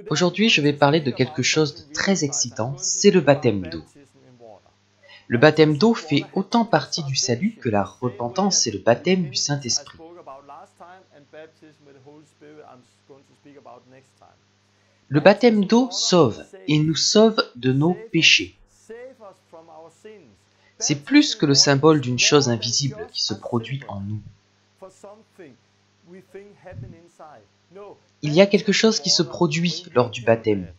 Aujourd'hui, je vais parler de quelque chose de très excitant, c'est le baptême d'eau. Le baptême d'eau fait autant partie du salut que la repentance et le baptême du Saint-Esprit. Le baptême d'eau sauve, et nous sauve de nos péchés. C'est plus que le symbole d'une chose invisible qui se produit en nous. Il y a quelque chose qui se produit lors du baptême.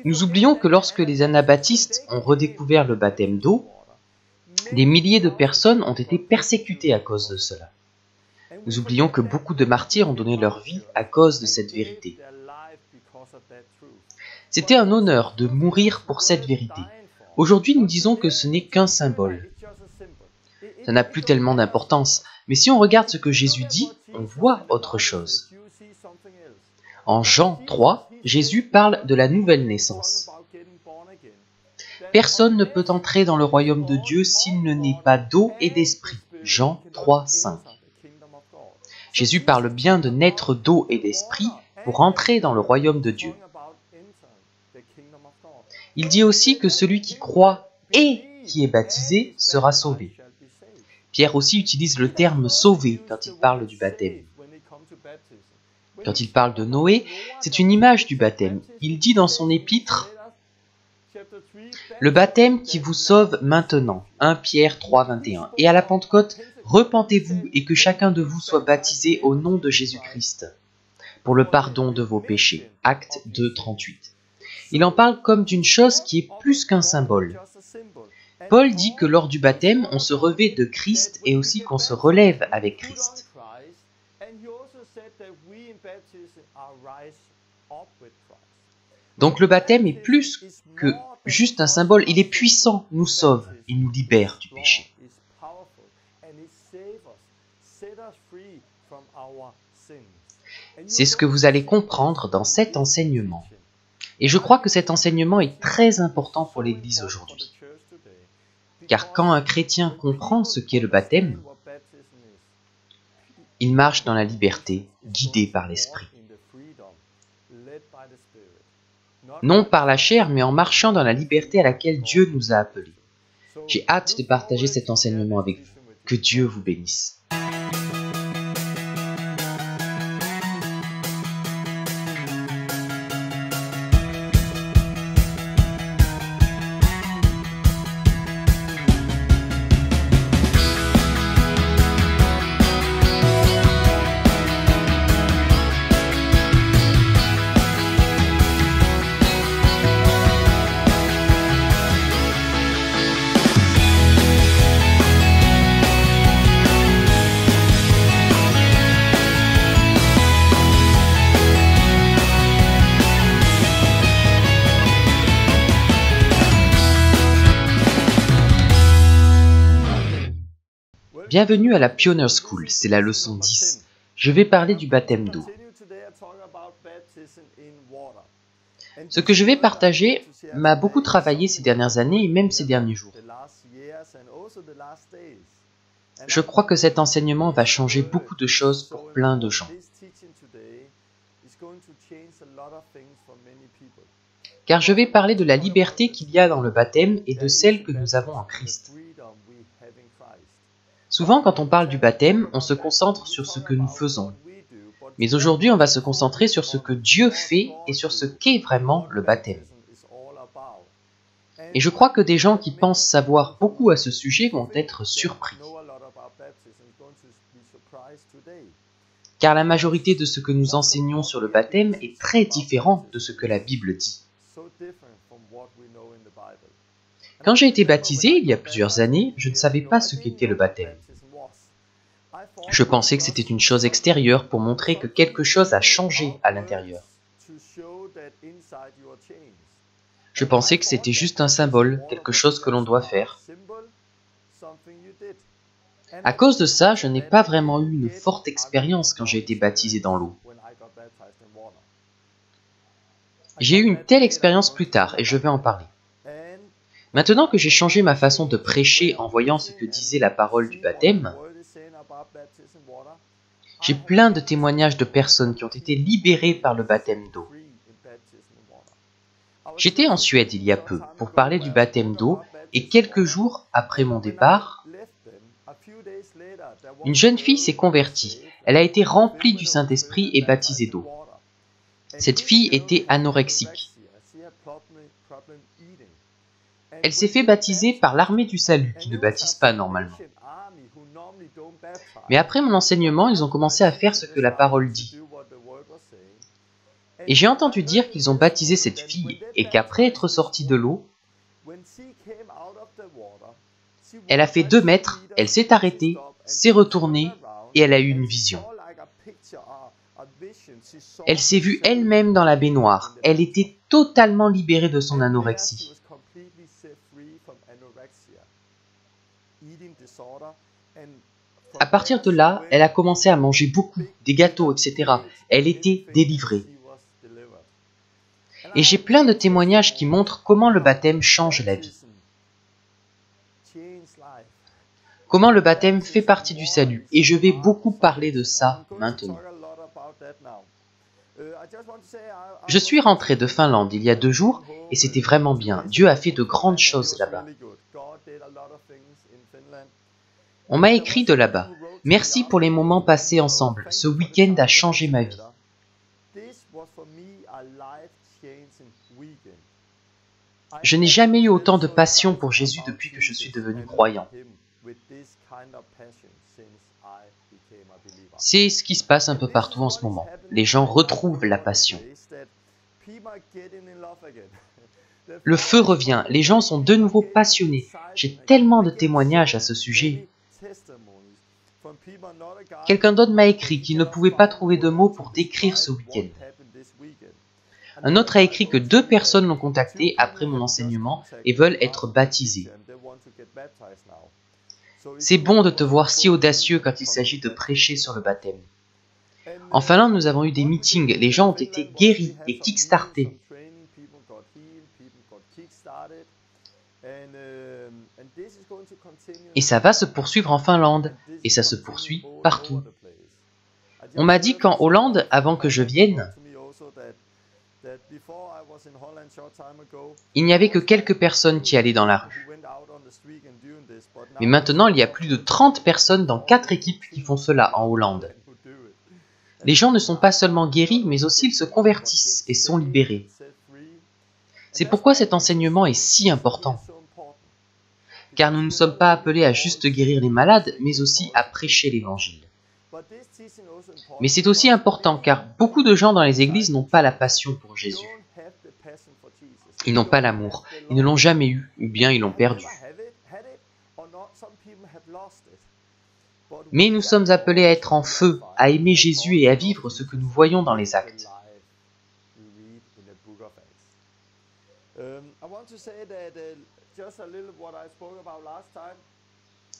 Nous oublions que lorsque les anabaptistes ont redécouvert le baptême d'eau, des milliers de personnes ont été persécutées à cause de cela. Nous oublions que beaucoup de martyrs ont donné leur vie à cause de cette vérité. C'était un honneur de mourir pour cette vérité. Aujourd'hui, nous disons que ce n'est qu'un symbole. Ça n'a plus tellement d'importance, mais si on regarde ce que Jésus dit, on voit autre chose. En Jean 3, Jésus parle de la nouvelle naissance. Personne ne peut entrer dans le royaume de Dieu s'il ne naît pas d'eau et d'esprit. Jean 3, 5. Jésus parle bien de naître d'eau et d'esprit pour entrer dans le royaume de Dieu. Il dit aussi que celui qui croit et qui est baptisé sera sauvé. Pierre aussi utilise le terme « sauvé » quand il parle du baptême. Quand il parle de Noé, c'est une image du baptême. Il dit dans son épître « Le baptême qui vous sauve maintenant » 1 Pierre 3, 21. Et à la Pentecôte, « Repentez-vous et que chacun de vous soit baptisé au nom de Jésus-Christ pour le pardon de vos péchés. » Acte 2, 38. Il en parle comme d'une chose qui est plus qu'un symbole. Paul dit que lors du baptême, on se revêt de Christ et aussi qu'on se relève avec Christ. Donc le baptême est plus que juste un symbole, il est puissant, nous sauve, il nous libère du péché. C'est ce que vous allez comprendre dans cet enseignement. Et je crois que cet enseignement est très important pour l'Église aujourd'hui. Car quand un chrétien comprend ce qu'est le baptême, il marche dans la liberté, guidé par l'Esprit. Non par la chair, mais en marchant dans la liberté à laquelle Dieu nous a appelés. J'ai hâte de partager cet enseignement avec vous. Que Dieu vous bénisse. Bienvenue à la Pioneer School, c'est la leçon 10. Je vais parler du baptême d'eau. Ce que je vais partager m'a beaucoup travaillé ces dernières années et même ces derniers jours. Je crois que cet enseignement va changer beaucoup de choses pour plein de gens. Car je vais parler de la liberté qu'il y a dans le baptême et de celle que nous avons en Christ. Souvent, quand on parle du baptême, on se concentre sur ce que nous faisons. Mais aujourd'hui, on va se concentrer sur ce que Dieu fait et sur ce qu'est vraiment le baptême. Et je crois que des gens qui pensent savoir beaucoup à ce sujet vont être surpris. Car la majorité de ce que nous enseignons sur le baptême est très différent de ce que la Bible dit. Quand j'ai été baptisé, il y a plusieurs années, je ne savais pas ce qu'était le baptême. Je pensais que c'était une chose extérieure pour montrer que quelque chose a changé à l'intérieur. Je pensais que c'était juste un symbole, quelque chose que l'on doit faire. À cause de ça, je n'ai pas vraiment eu une forte expérience quand j'ai été baptisé dans l'eau. J'ai eu une telle expérience plus tard et je vais en parler. Maintenant que j'ai changé ma façon de prêcher en voyant ce que disait la parole du baptême, J'ai plein de témoignages de personnes qui ont été libérées par le baptême d'eau. J'étais en Suède il y a peu pour parler du baptême d'eau et quelques jours après mon départ, une jeune fille s'est convertie. Elle a été remplie du Saint-Esprit et baptisée d'eau. Cette fille était anorexique. Elle s'est fait baptiser par l'armée du salut, qui ne baptise pas normalement. Mais après mon enseignement, ils ont commencé à faire ce que la parole dit. Et j'ai entendu dire qu'ils ont baptisé cette fille et qu'après être sortie de l'eau, elle a fait 2 mètres, elle s'est arrêtée, s'est retournée et elle a eu une vision. Elle s'est vue elle-même dans la baignoire. Elle était totalement libérée de son anorexie. À partir de là, elle a commencé à manger beaucoup, des gâteaux, etc. Elle était délivrée. Et j'ai plein de témoignages qui montrent comment le baptême change la vie. Comment le baptême fait partie du salut. Et je vais beaucoup parler de ça maintenant. Je suis rentré de Finlande il y a 2 jours et c'était vraiment bien. Dieu a fait de grandes choses là-bas. On m'a écrit de là-bas. Merci pour les moments passés ensemble. Ce week-end a changé ma vie. Je n'ai jamais eu autant de passion pour Jésus depuis que je suis devenu croyant. C'est ce qui se passe un peu partout en ce moment. Les gens retrouvent la passion. Le feu revient, les gens sont de nouveau passionnés. J'ai tellement de témoignages à ce sujet. Quelqu'un d'autre m'a écrit qu'il ne pouvait pas trouver de mots pour décrire ce week-end. Un autre a écrit que 2 personnes l'ont contacté après mon enseignement et veulent être baptisées. C'est bon de te voir si audacieux quand il s'agit de prêcher sur le baptême. En Finlande, nous avons eu des meetings, les gens ont été guéris et kickstartés. Et ça va se poursuivre en Finlande, et ça se poursuit partout. On m'a dit qu'en Hollande, avant que je vienne, il n'y avait que quelques personnes qui allaient dans la rue. Mais maintenant, il y a plus de 30 personnes dans 4 équipes qui font cela en Hollande. Les gens ne sont pas seulement guéris, mais aussi ils se convertissent et sont libérés. C'est pourquoi cet enseignement est si important. Car nous ne sommes pas appelés à juste guérir les malades, mais aussi à prêcher l'Évangile. Mais c'est aussi important, car beaucoup de gens dans les églises n'ont pas la passion pour Jésus. Ils n'ont pas l'amour, ils ne l'ont jamais eu, ou bien ils l'ont perdu. Mais nous sommes appelés à être en feu, à aimer Jésus et à vivre ce que nous voyons dans les actes.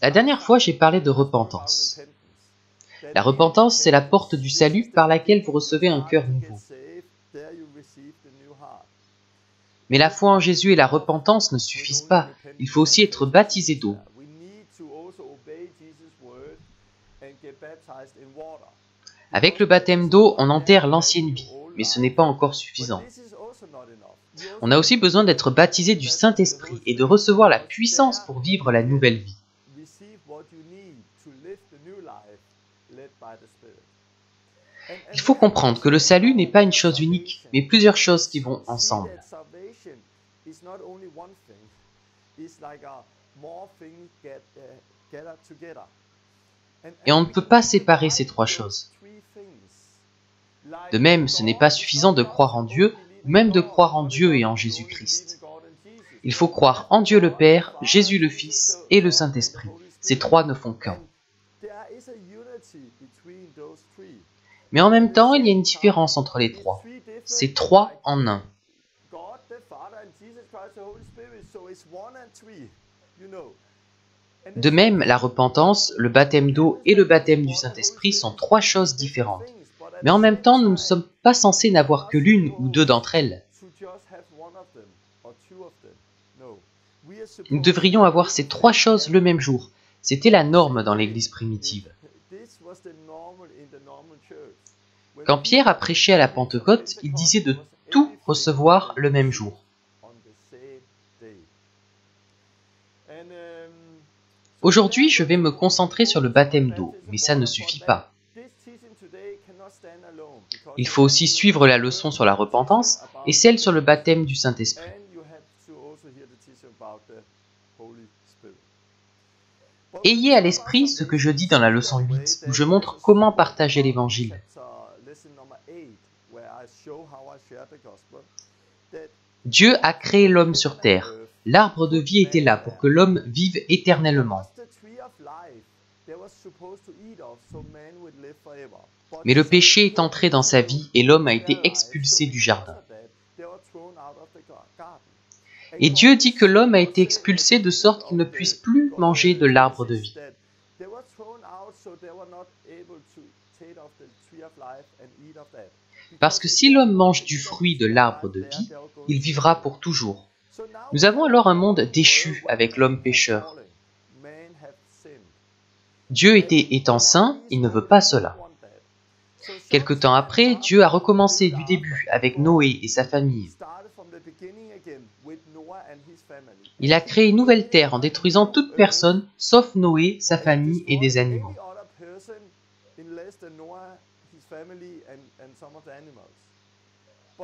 La dernière fois, j'ai parlé de repentance. La repentance, c'est la porte du salut par laquelle vous recevez un cœur nouveau. Mais la foi en Jésus et la repentance ne suffisent pas. Il faut aussi être baptisé d'eau. Avec le baptême d'eau, on enterre l'ancienne vie, mais ce n'est pas encore suffisant. On a aussi besoin d'être baptisé du Saint-Esprit et de recevoir la puissance pour vivre la nouvelle vie. Il faut comprendre que le salut n'est pas une chose unique, mais plusieurs choses qui vont ensemble. Et on ne peut pas séparer ces 3 choses. De même, ce n'est pas suffisant de croire en Dieu, ou même de croire en Dieu et en Jésus-Christ. Il faut croire en Dieu le Père, Jésus le Fils et le Saint-Esprit. Ces 3 ne font qu'un. Mais en même temps, il y a une différence entre les 3. C'est 3 en 1. De même, la repentance, le baptême d'eau et le baptême du Saint-Esprit sont 3 choses différentes. Mais en même temps, nous ne sommes pas censés n'avoir que l'une ou 2 d'entre elles. Nous devrions avoir ces 3 choses le même jour. C'était la norme dans l'Église primitive. Quand Pierre a prêché à la Pentecôte, il disait de tout recevoir le même jour. Aujourd'hui, je vais me concentrer sur le baptême d'eau, mais ça ne suffit pas. Il faut aussi suivre la leçon sur la repentance et celle sur le baptême du Saint-Esprit. Ayez à l'esprit ce que je dis dans la leçon 8, où je montre comment partager l'Évangile. Dieu a créé l'homme sur terre. L'arbre de vie était là pour que l'homme vive éternellement. Mais le péché est entré dans sa vie et l'homme a été expulsé du jardin. Et Dieu dit que l'homme a été expulsé de sorte qu'il ne puisse plus manger de l'arbre de vie. Parce que si l'homme mange du fruit de l'arbre de vie, il vivra pour toujours. Nous avons alors un monde déchu avec l'homme pécheur. Dieu étant saint, il ne veut pas cela. Quelque temps après, Dieu a recommencé du début avec Noé et sa famille. Il a créé une nouvelle terre en détruisant toute personne, sauf Noé, sa famille et des animaux.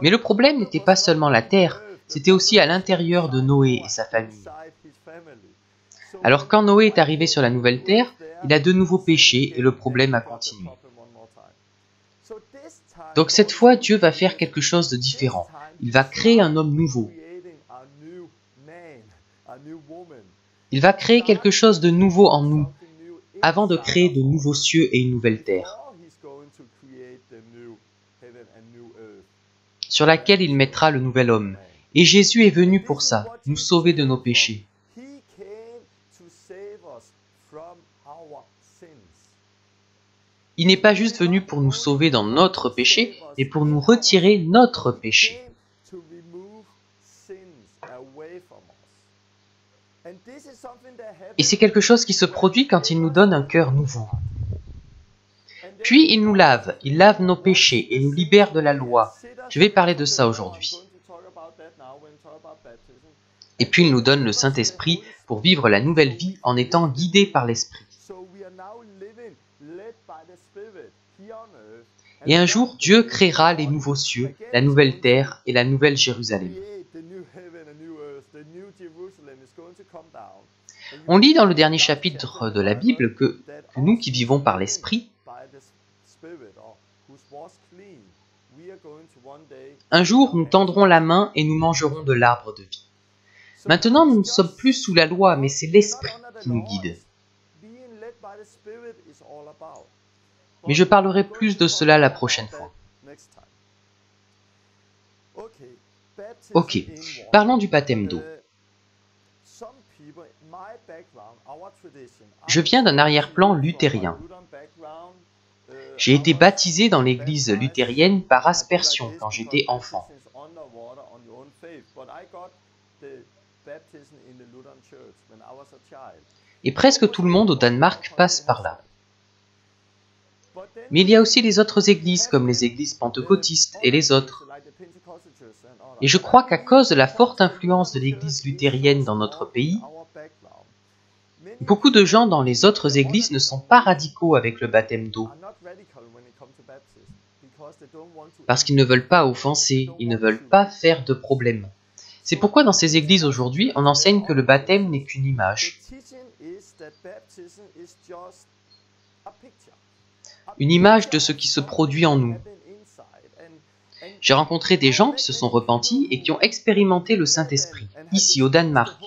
Mais le problème n'était pas seulement la terre, c'était aussi à l'intérieur de Noé et sa famille. Alors quand Noé est arrivé sur la nouvelle terre, il a de nouveau péché et le problème a continué. Donc cette fois, Dieu va faire quelque chose de différent. Il va créer un homme nouveau. Il va créer quelque chose de nouveau en nous, avant de créer de nouveaux cieux et une nouvelle terre, sur laquelle il mettra le nouvel homme. Et Jésus est venu pour ça, nous sauver de nos péchés. Il n'est pas juste venu pour nous sauver dans notre péché, mais pour nous retirer notre péché. Et c'est quelque chose qui se produit quand il nous donne un cœur nouveau. Puis il nous lave, il lave nos péchés et nous libère de la loi. Je vais parler de ça aujourd'hui. Et puis il nous donne le Saint-Esprit pour vivre la nouvelle vie en étant guidés par l'Esprit. Et un jour, Dieu créera les nouveaux cieux, la nouvelle terre et la nouvelle Jérusalem. On lit dans le dernier chapitre de la Bible que nous qui vivons par l'Esprit, un jour nous tendrons la main et nous mangerons de l'arbre de vie. Maintenant, nous ne sommes plus sous la loi, mais c'est l'Esprit qui nous guide. Mais je parlerai plus de cela la prochaine fois. Ok, parlons du baptême d'eau. Je viens d'un arrière-plan luthérien. J'ai été baptisé dans l'église luthérienne par aspersion quand j'étais enfant. Et presque tout le monde au Danemark passe par là. Mais il y a aussi les autres églises, comme les églises pentecôtistes et les autres. Et je crois qu'à cause de la forte influence de l'église luthérienne dans notre pays, beaucoup de gens dans les autres églises ne sont pas radicaux avec le baptême d'eau. Parce qu'ils ne veulent pas offenser, ils ne veulent pas faire de problème. C'est pourquoi dans ces églises aujourd'hui, on enseigne que le baptême n'est qu'une image. Une image de ce qui se produit en nous. J'ai rencontré des gens qui se sont repentis et qui ont expérimenté le Saint-Esprit, ici au Danemark.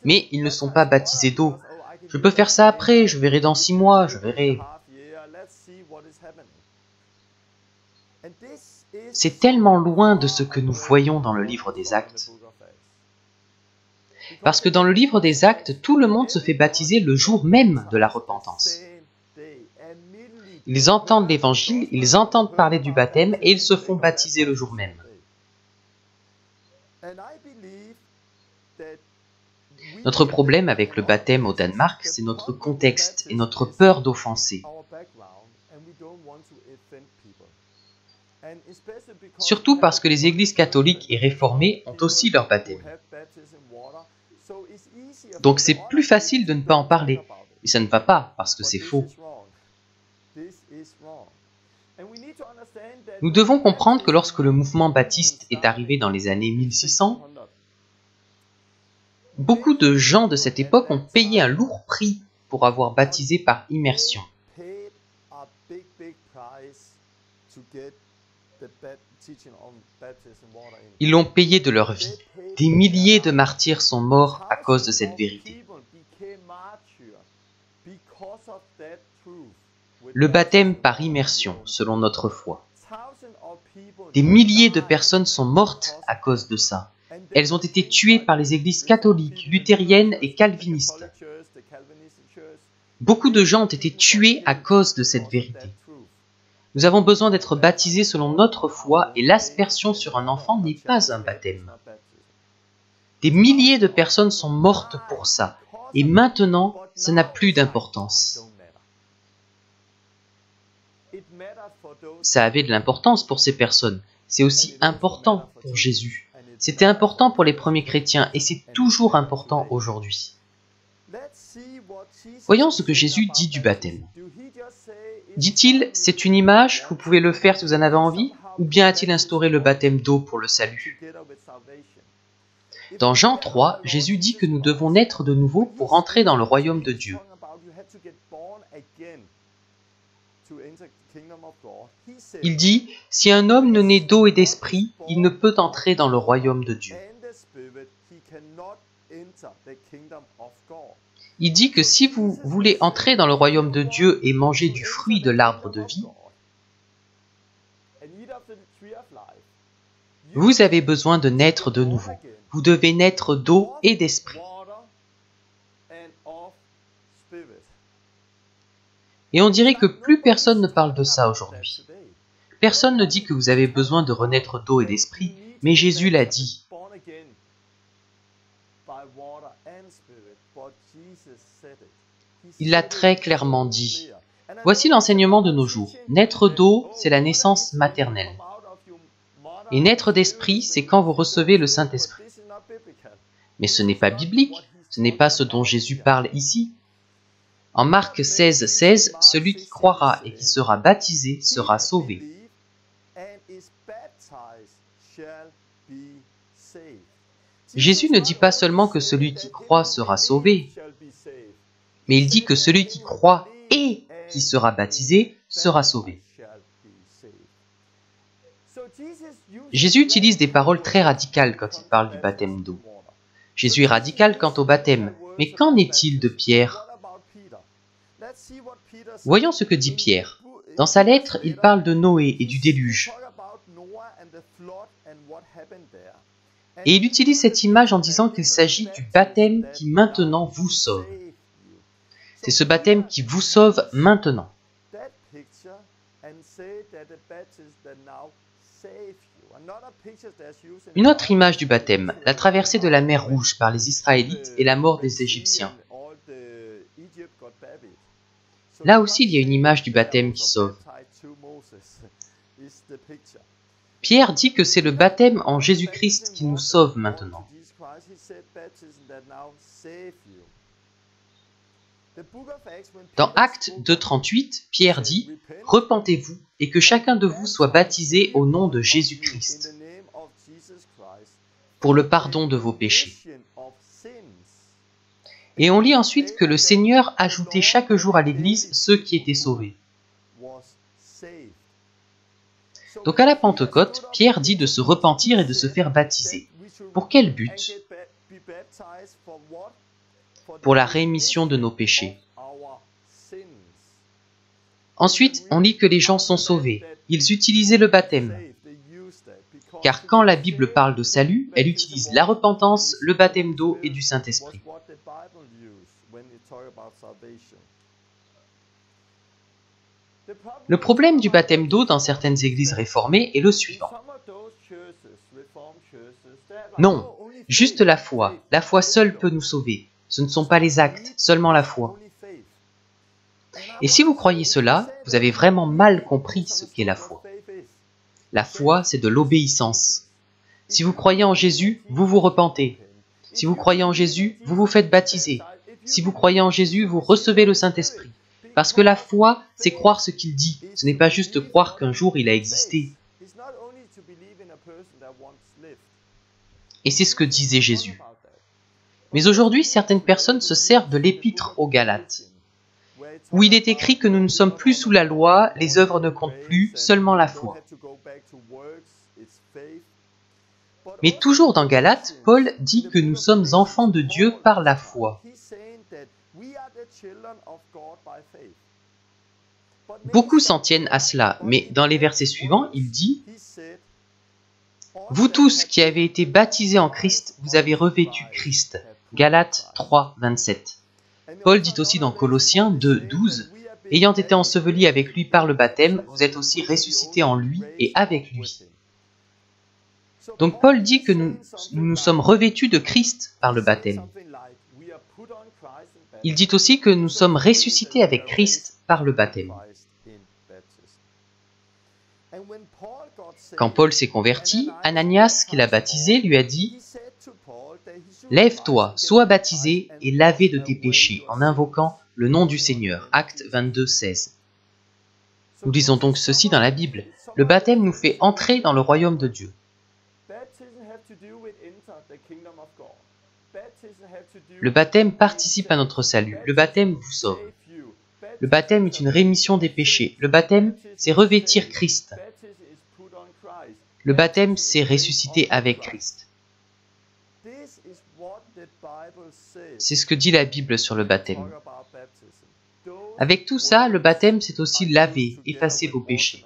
Mais ils ne sont pas baptisés d'eau. Je peux faire ça après, je verrai dans 6 mois, je verrai. C'est tellement loin de ce que nous voyons dans le livre des Actes. Parce que dans le livre des Actes, tout le monde se fait baptiser le jour même de la repentance. Ils entendent l'évangile, ils entendent parler du baptême et ils se font baptiser le jour même. Notre problème avec le baptême au Danemark, c'est notre contexte et notre peur d'offenser. Surtout parce que les églises catholiques et réformées ont aussi leur baptême. Donc c'est plus facile de ne pas en parler. Et ça ne va pas, parce que c'est faux. Nous devons comprendre que lorsque le mouvement baptiste est arrivé dans les années 1600, beaucoup de gens de cette époque ont payé un lourd prix pour avoir baptisé par immersion. Ils l'ont payé de leur vie. Des milliers de martyrs sont morts à cause de cette vérité. Le baptême par immersion, selon notre foi. Des milliers de personnes sont mortes à cause de ça. Elles ont été tuées par les églises catholiques, luthériennes et calvinistes. Beaucoup de gens ont été tués à cause de cette vérité. Nous avons besoin d'être baptisés selon notre foi et l'aspersion sur un enfant n'est pas un baptême. Des milliers de personnes sont mortes pour ça et maintenant, ça n'a plus d'importance. Ça avait de l'importance pour ces personnes. C'est aussi important pour Jésus. C'était important pour les premiers chrétiens et c'est toujours important aujourd'hui. Voyons ce que Jésus dit du baptême. Dit-il, c'est une image, vous pouvez le faire si vous en avez envie, ou bien a-t-il instauré le baptême d'eau pour le salut? Dans Jean 3, Jésus dit que nous devons naître de nouveau pour entrer dans le royaume de Dieu. Il dit, si un homme ne naît d'eau et d'esprit, il ne peut entrer dans le royaume de Dieu. Il dit que si vous voulez entrer dans le royaume de Dieu et manger du fruit de l'arbre de vie, vous avez besoin de naître de nouveau. Vous devez naître d'eau et d'esprit. Et on dirait que plus personne ne parle de ça aujourd'hui. Personne ne dit que vous avez besoin de renaître d'eau et d'esprit, mais Jésus l'a dit. Il l'a très clairement dit. Voici l'enseignement de nos jours. Naître d'eau, c'est la naissance maternelle. Et naître d'esprit, c'est quand vous recevez le Saint-Esprit. Mais ce n'est pas biblique, ce n'est pas ce dont Jésus parle ici. En Marc 16, 16, celui qui croira et qui sera baptisé sera sauvé. Jésus ne dit pas seulement que celui qui croit sera sauvé, mais il dit que celui qui croit et qui sera baptisé sera sauvé. Jésus utilise des paroles très radicales quand il parle du baptême d'eau. Jésus est radical quant au baptême, mais qu'en est-il de Pierre? Voyons ce que dit Pierre. Dans sa lettre, il parle de Noé et du déluge. Et il utilise cette image en disant qu'il s'agit du baptême qui maintenant vous sauve. C'est ce baptême qui vous sauve maintenant. Une autre image du baptême, la traversée de la mer Rouge par les Israélites et la mort des Égyptiens. Là aussi, il y a une image du baptême qui sauve. Pierre dit que c'est le baptême en Jésus-Christ qui nous sauve maintenant. Dans Actes 2:38, Pierre dit « Repentez-vous et que chacun de vous soit baptisé au nom de Jésus-Christ pour le pardon de vos péchés. » Et on lit ensuite que le Seigneur ajoutait chaque jour à l'Église ceux qui étaient sauvés. Donc à la Pentecôte, Pierre dit de se repentir et de se faire baptiser. Pour quel but? Pour la rémission de nos péchés. Ensuite, on lit que les gens sont sauvés. Ils utilisaient le baptême. Car quand la Bible parle de salut, elle utilise la repentance, le baptême d'eau et du Saint-Esprit. Le problème du baptême d'eau dans certaines églises réformées est le suivant. Non, juste la foi seule peut nous sauver. Ce ne sont pas les actes, seulement la foi. Et si vous croyez cela, vous avez vraiment mal compris ce qu'est la foi. La foi, c'est de l'obéissance. Si vous croyez en Jésus, vous vous repentez. Si vous croyez en Jésus, vous vous faites baptiser. Si vous croyez en Jésus, vous recevez le Saint-Esprit. Parce que la foi, c'est croire ce qu'il dit. Ce n'est pas juste croire qu'un jour il a existé. Et c'est ce que disait Jésus. Mais aujourd'hui, certaines personnes se servent de l'épître aux Galates, où il est écrit que nous ne sommes plus sous la loi, les œuvres ne comptent plus, seulement la foi. Mais toujours dans Galates, Paul dit que nous sommes enfants de Dieu par la foi. Beaucoup s'en tiennent à cela, mais dans les versets suivants, il dit « Vous tous qui avez été baptisés en Christ, vous avez revêtu Christ. » Galates 3, 27. Paul dit aussi dans Colossiens 2, 12 « Ayant été ensevelis avec lui par le baptême, vous êtes aussi ressuscités en lui et avec lui. » Donc Paul dit que nous sommes revêtus de Christ par le baptême. Il dit aussi que nous sommes ressuscités avec Christ par le baptême. Quand Paul s'est converti, Ananias, qui l'a baptisé, lui a dit « Lève-toi, sois baptisé et lavé de tes péchés en invoquant le nom du Seigneur. » Actes 22, 16. Nous lisons donc ceci dans la Bible. Le baptême nous fait entrer dans le royaume de Dieu. Le baptême participe à notre salut. Le baptême vous sauve. Le baptême est une rémission des péchés. Le baptême, c'est revêtir Christ. Le baptême, c'est ressusciter avec Christ. C'est ce que dit la Bible sur le baptême. Avec tout ça, le baptême, c'est aussi laver, effacer vos péchés.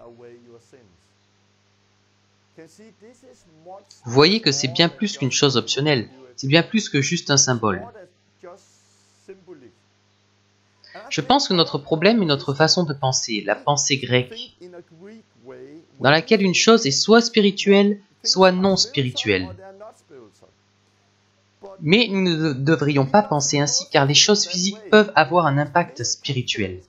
Vous voyez que c'est bien plus qu'une chose optionnelle. C'est bien plus que juste un symbole. Je pense que notre problème est notre façon de penser, la pensée grecque, dans laquelle une chose est soit spirituelle, soit non spirituelle. Mais nous ne devrions pas penser ainsi, car les choses physiques peuvent avoir un impact spirituel.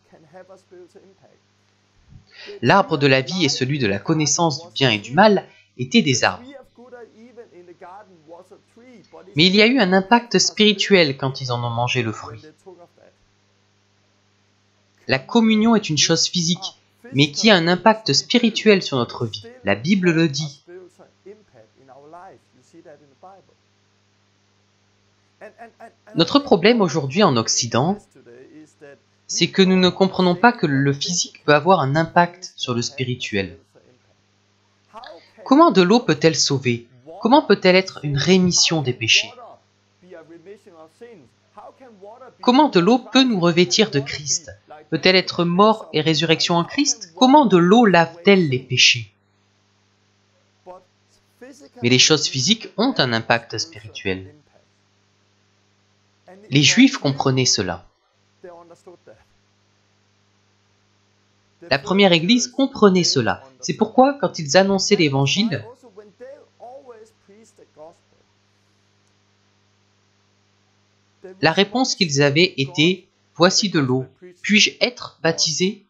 L'arbre de la vie et celui de la connaissance du bien et du mal étaient des arbres. Mais il y a eu un impact spirituel quand ils en ont mangé le fruit. La communion est une chose physique, mais qui a un impact spirituel sur notre vie. La Bible le dit. Notre problème aujourd'hui en Occident, c'est que nous ne comprenons pas que le physique peut avoir un impact sur le spirituel. Comment de l'eau peut-elle sauver? Comment peut-elle être une rémission des péchés? Comment de l'eau peut nous revêtir de Christ? Peut-elle être mort et résurrection en Christ? Comment de l'eau lave-t-elle les péchés? Mais les choses physiques ont un impact spirituel. Les Juifs comprenaient cela. La première Église comprenait cela. C'est pourquoi, quand ils annonçaient l'Évangile, la réponse qu'ils avaient était « Voici de l'eau, puis-je être baptisé ?»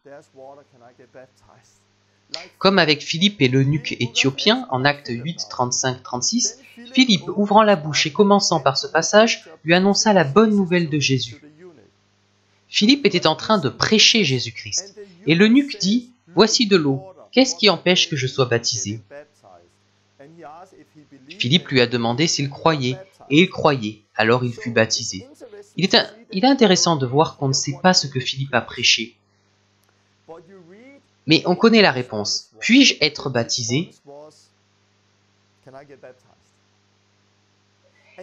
Comme avec Philippe et l'eunuque éthiopien, en Actes 8, 35-36, Philippe, ouvrant la bouche et commençant par ce passage, lui annonça la bonne nouvelle de Jésus. Philippe était en train de prêcher Jésus-Christ, et l'eunuque dit « Voici de l'eau, qu'est-ce qui empêche que je sois baptisé ?» Philippe lui a demandé s'il croyait, et il croyait, alors il fut baptisé. Il est intéressant de voir qu'on ne sait pas ce que Philippe a prêché. Mais on connaît la réponse. Puis-je être baptisé?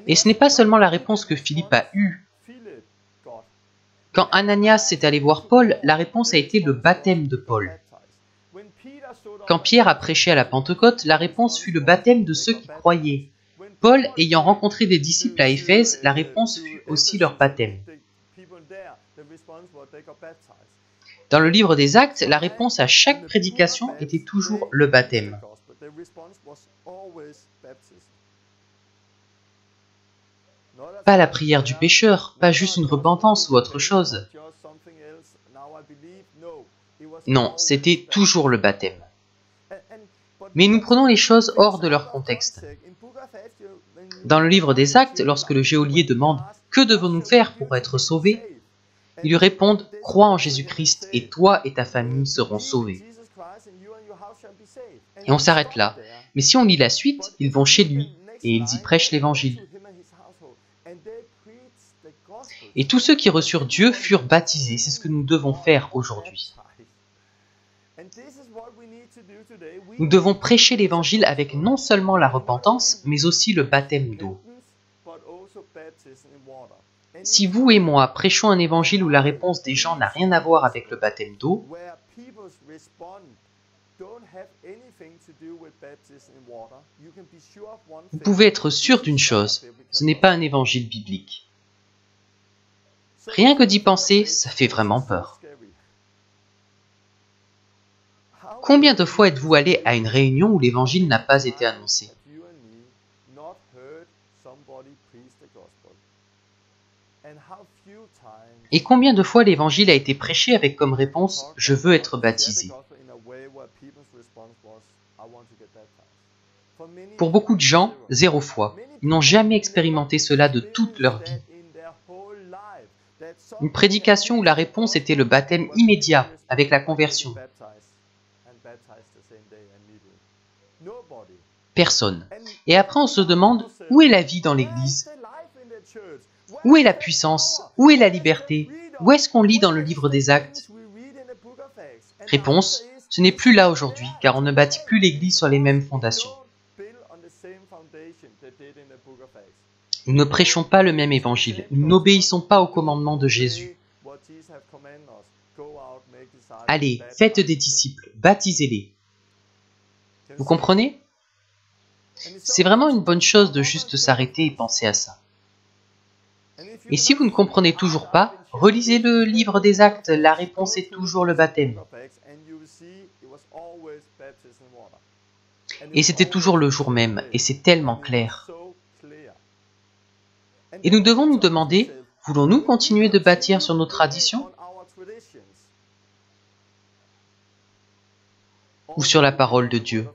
Et ce n'est pas seulement la réponse que Philippe a eue. Quand Ananias est allé voir Paul, la réponse a été le baptême de Paul. Quand Pierre a prêché à la Pentecôte, la réponse fut le baptême de ceux qui croyaient. Paul, ayant rencontré des disciples à Éphèse, la réponse fut aussi leur baptême. Dans le livre des Actes, la réponse à chaque prédication était toujours le baptême. Pas la prière du pécheur, pas juste une repentance ou autre chose. Non, c'était toujours le baptême. Mais nous prenons les choses hors de leur contexte. Dans le livre des Actes, lorsque le geôlier demande « Que devons-nous faire pour être sauvés ?» ils lui répondent « Crois en Jésus-Christ et toi et ta famille seront sauvés. » Et on s'arrête là. Mais si on lit la suite, ils vont chez lui et ils y prêchent l'évangile. Et tous ceux qui reçurent Dieu furent baptisés. C'est ce que nous devons faire aujourd'hui. Nous devons prêcher l'évangile avec non seulement la repentance, mais aussi le baptême d'eau. Si vous et moi prêchons un évangile où la réponse des gens n'a rien à voir avec le baptême d'eau, vous pouvez être sûr d'une chose, ce n'est pas un évangile biblique. Rien que d'y penser, ça fait vraiment peur. Combien de fois êtes-vous allé à une réunion où l'évangile n'a pas été annoncé? Et combien de fois l'évangile a été prêché avec comme réponse « Je veux être baptisé ». Pour beaucoup de gens, 0 fois. Ils n'ont jamais expérimenté cela de toute leur vie. Une prédication où la réponse était le baptême immédiat avec la conversion. Personne. Et après on se demande, où est la vie dans l'Église? Où est la puissance? Où est la liberté? Où est-ce qu'on lit dans le livre des Actes? Réponse, ce n'est plus là aujourd'hui, car on ne bâtit plus l'Église sur les mêmes fondations. Nous ne prêchons pas le même évangile, nous n'obéissons pas au commandement de Jésus. Allez, faites des disciples, baptisez-les. Vous comprenez? C'est vraiment une bonne chose de juste s'arrêter et penser à ça. Et si vous ne comprenez toujours pas, relisez le livre des Actes, la réponse est toujours le baptême. Et c'était toujours le jour même, et c'est tellement clair. Et nous devons nous demander, voulons-nous continuer de bâtir sur nos traditions? Ou sur la parole de Dieu?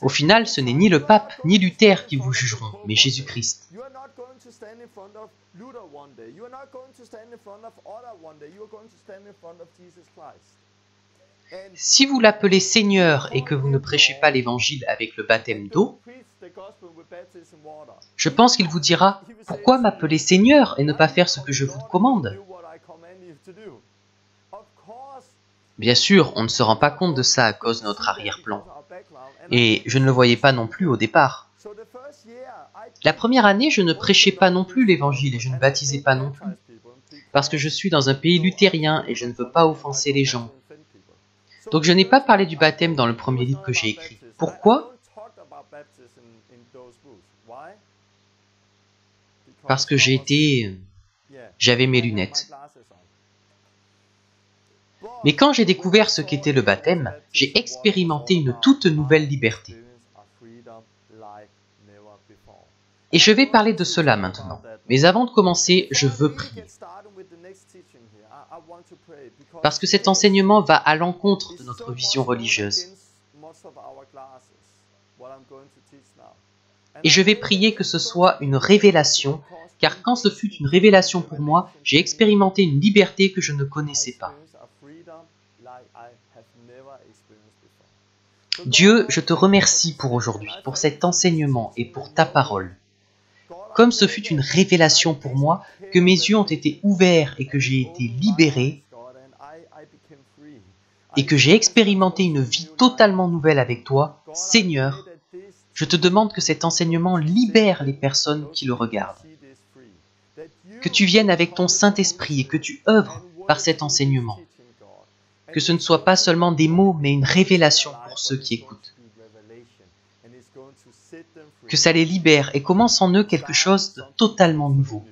Au final, ce n'est ni le pape, ni Luther qui vous jugeront, mais Jésus-Christ. Si vous l'appelez Seigneur et que vous ne prêchez pas l'Évangile avec le baptême d'eau, je pense qu'il vous dira « Pourquoi m'appeler Seigneur et ne pas faire ce que je vous commande ?» Bien sûr, on ne se rend pas compte de ça à cause de notre arrière-plan. Et je ne le voyais pas non plus au départ. La première année, je ne prêchais pas non plus l'Évangile et je ne baptisais pas non plus. Parce que je suis dans un pays luthérien et je ne veux pas offenser les gens. Donc je n'ai pas parlé du baptême dans le premier livre que j'ai écrit. Pourquoi? Parce que j'avais mes lunettes. Mais quand j'ai découvert ce qu'était le baptême, j'ai expérimenté une toute nouvelle liberté. Et je vais parler de cela maintenant. Mais avant de commencer, je veux prier. Parce que cet enseignement va à l'encontre de notre vision religieuse. Et je vais prier que ce soit une révélation, car quand ce fut une révélation pour moi, j'ai expérimenté une liberté que je ne connaissais pas. Dieu, je te remercie pour aujourd'hui, pour cet enseignement et pour ta parole. Comme ce fut une révélation pour moi, que mes yeux ont été ouverts et que j'ai été libéré, et que j'ai expérimenté une vie totalement nouvelle avec toi, Seigneur, je te demande que cet enseignement libère les personnes qui le regardent. Que tu viennes avec ton Saint-Esprit et que tu œuvres par cet enseignement. Que ce ne soit pas seulement des mots, mais une révélation pour ceux qui écoutent. Que ça les libère et commence en eux quelque chose de totalement nouveau.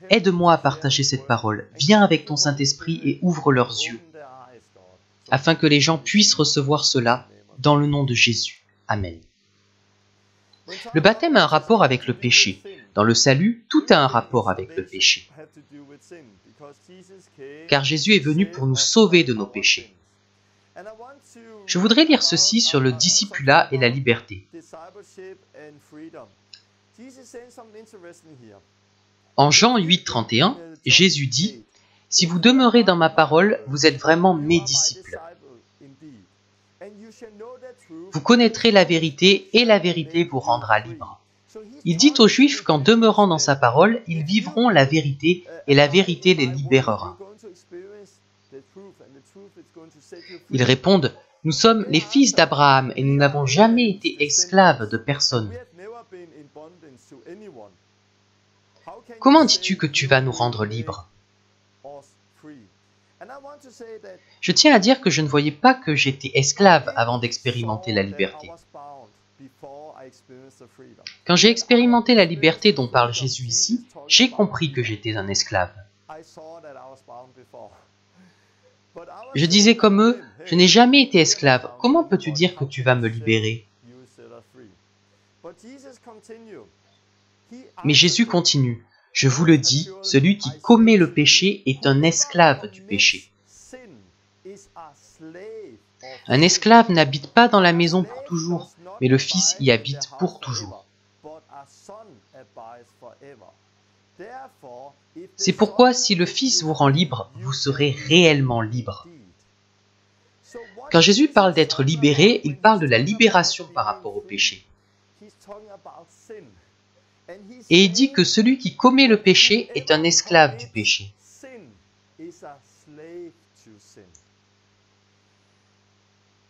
Aide-moi à partager cette parole. Viens avec ton Saint-Esprit et ouvre leurs yeux, afin que les gens puissent recevoir cela dans le nom de Jésus. Amen. Le baptême a un rapport avec le péché. Dans le salut, tout a un rapport avec le péché. Car Jésus est venu pour nous sauver de nos péchés. Je voudrais lire ceci sur le discipulat et la liberté. En Jean 8, 31, Jésus dit « Si vous demeurez dans ma parole, vous êtes vraiment mes disciples. Vous connaîtrez la vérité et la vérité vous rendra libre. » Il dit aux Juifs qu'en demeurant dans sa parole, ils vivront la vérité et la vérité les libérera. Ils répondent « Nous sommes les fils d'Abraham et nous n'avons jamais été esclaves de personne. Comment dis-tu que tu vas nous rendre libres ?» Je tiens à dire que je ne voyais pas que j'étais esclave avant d'expérimenter la liberté. Quand j'ai expérimenté la liberté dont parle Jésus ici, j'ai compris que j'étais un esclave. Je disais comme eux, je n'ai jamais été esclave, comment peux-tu dire que tu vas me libérer? Mais Jésus continue, je vous le dis, celui qui commet le péché est un esclave du péché. Un esclave n'habite pas dans la maison pour toujours, mais le Fils y habite pour toujours. C'est pourquoi si le Fils vous rend libre, vous serez réellement libre. Quand Jésus parle d'être libéré, il parle de la libération par rapport au péché. Et il dit que celui qui commet le péché est un esclave du péché.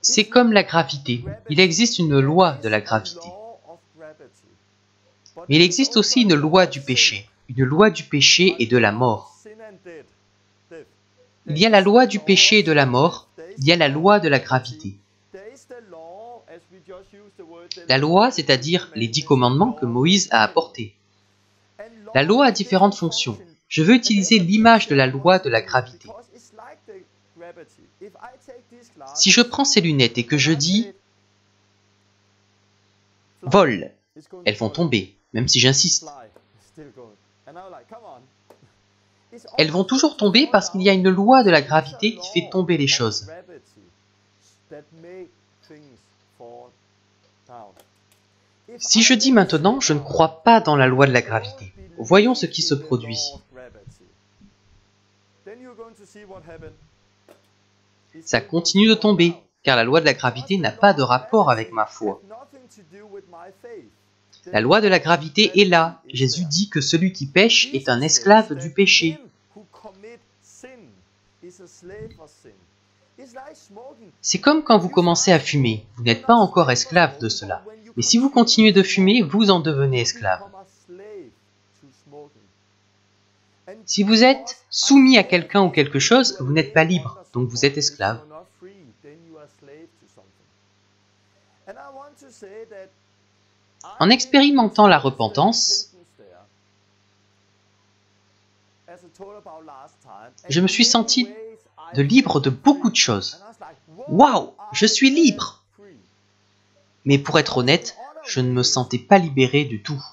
C'est comme la gravité. Il existe une loi de la gravité. Mais il existe aussi une loi du péché. Une loi du péché et de la mort. Il y a la loi du péché et de la mort. Il y a la loi de la gravité. La loi, c'est-à-dire les 10 commandements que Moïse a apportés. La loi a différentes fonctions. Je veux utiliser l'image de la loi de la gravité. Si je prends ces lunettes et que je dis « Vole », elles vont tomber, même si j'insiste. Elles vont toujours tomber parce qu'il y a une loi de la gravité qui fait tomber les choses. Si je dis maintenant « Je ne crois pas dans la loi de la gravité », voyons ce qui se produit. Ça continue de tomber, car la loi de la gravité n'a pas de rapport avec ma foi. La loi de la gravité est là. Jésus dit que celui qui pêche est un esclave du péché. C'est comme quand vous commencez à fumer. Vous n'êtes pas encore esclave de cela. Mais si vous continuez de fumer, vous en devenez esclave. Si vous êtes soumis à quelqu'un ou quelque chose, vous n'êtes pas libre, donc vous êtes esclave. En expérimentant la repentance, je me suis senti libre de beaucoup de choses. Waouh, je suis libre! Mais pour être honnête, je ne me sentais pas libéré du tout.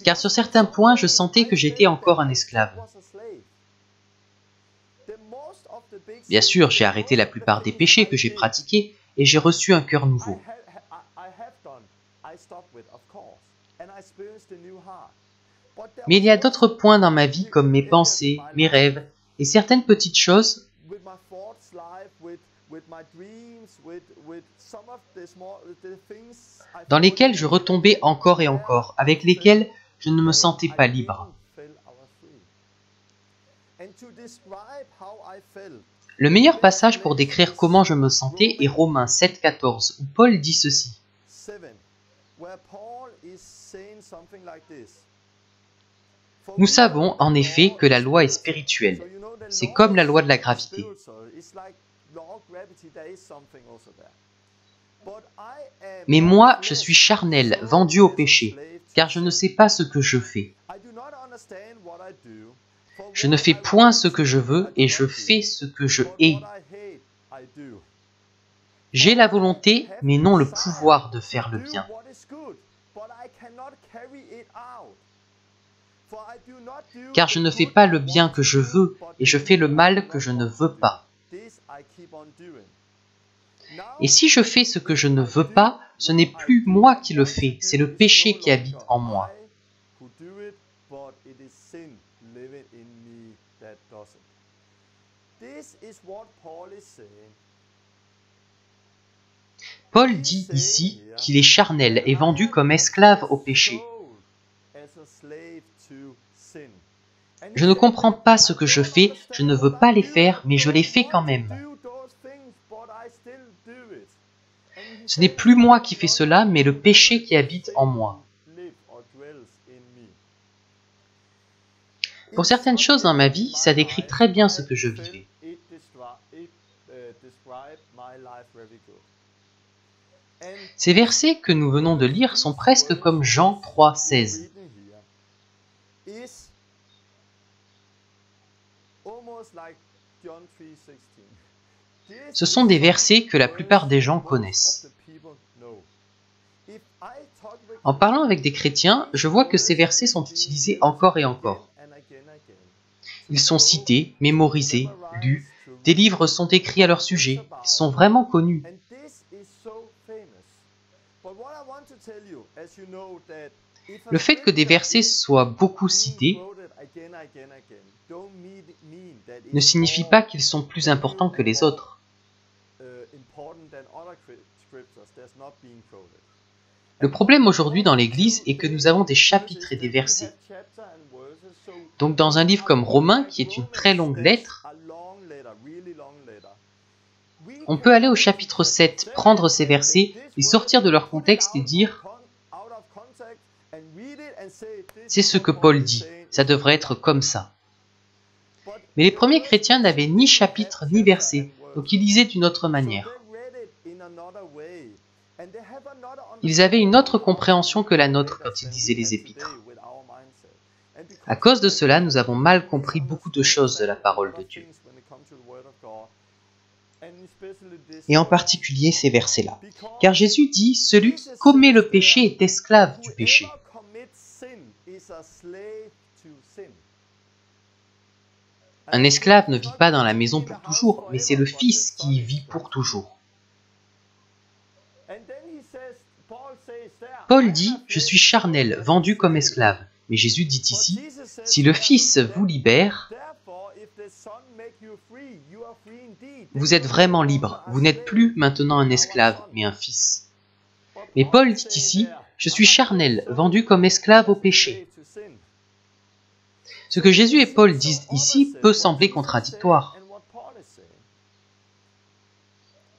Car sur certains points, je sentais que j'étais encore un esclave. Bien sûr, j'ai arrêté la plupart des péchés que j'ai pratiqués et j'ai reçu un cœur nouveau. Mais il y a d'autres points dans ma vie comme mes pensées, mes rêves et certaines petites choses dans lesquelles je retombais encore et encore, avec lesquelles je ne me sentais pas libre. Le meilleur passage pour décrire comment je me sentais est Romains 7, 14, où Paul dit ceci. Nous savons en effet que la loi est spirituelle. C'est comme la loi de la gravité. Mais moi, je suis charnel, vendu au péché, car je ne sais pas ce que je fais. Je ne fais point ce que je veux, et je fais ce que je hais. J'ai la volonté, mais non le pouvoir de faire le bien. Car je ne fais pas le bien que je veux, et je fais le mal que je ne veux pas. Et si je fais ce que je ne veux pas, ce n'est plus moi qui le fais, c'est le péché qui habite en moi. Paul dit ici qu'il est charnel et vendu comme esclave au péché. Je ne comprends pas ce que je fais, je ne veux pas les faire, mais je les fais quand même. Ce n'est plus moi qui fais cela, mais le péché qui habite en moi. Pour certaines choses dans ma vie, ça décrit très bien ce que je vivais. Ces versets que nous venons de lire sont presque comme Jean 3,16. Ce sont des versets que la plupart des gens connaissent. En parlant avec des chrétiens, je vois que ces versets sont utilisés encore et encore. Ils sont cités, mémorisés, lus, des livres sont écrits à leur sujet, ils sont vraiment connus. Le fait que des versets soient beaucoup cités ne signifie pas qu'ils sont plus importants que les autres. Le problème aujourd'hui dans l'Église est que nous avons des chapitres et des versets. Donc dans un livre comme Romains, qui est une très longue lettre, on peut aller au chapitre 7, prendre ces versets, les sortir de leur contexte et dire « C'est ce que Paul dit, ça devrait être comme ça ». Mais les premiers chrétiens n'avaient ni chapitre ni verset, donc ils lisaient d'une autre manière. Ils avaient une autre compréhension que la nôtre quand ils lisaient les épîtres. À cause de cela, nous avons mal compris beaucoup de choses de la parole de Dieu. Et en particulier ces versets-là. Car Jésus dit, celui qui commet le péché est esclave du péché. Un esclave ne vit pas dans la maison pour toujours, mais c'est le Fils qui y vit pour toujours. Paul dit, je suis charnel, vendu comme esclave. Mais Jésus dit ici, si le Fils vous libère, vous êtes vraiment libre. Vous n'êtes plus maintenant un esclave, mais un fils. Mais Paul dit ici, je suis charnel, vendu comme esclave au péché. Ce que Jésus et Paul disent ici peut sembler contradictoire.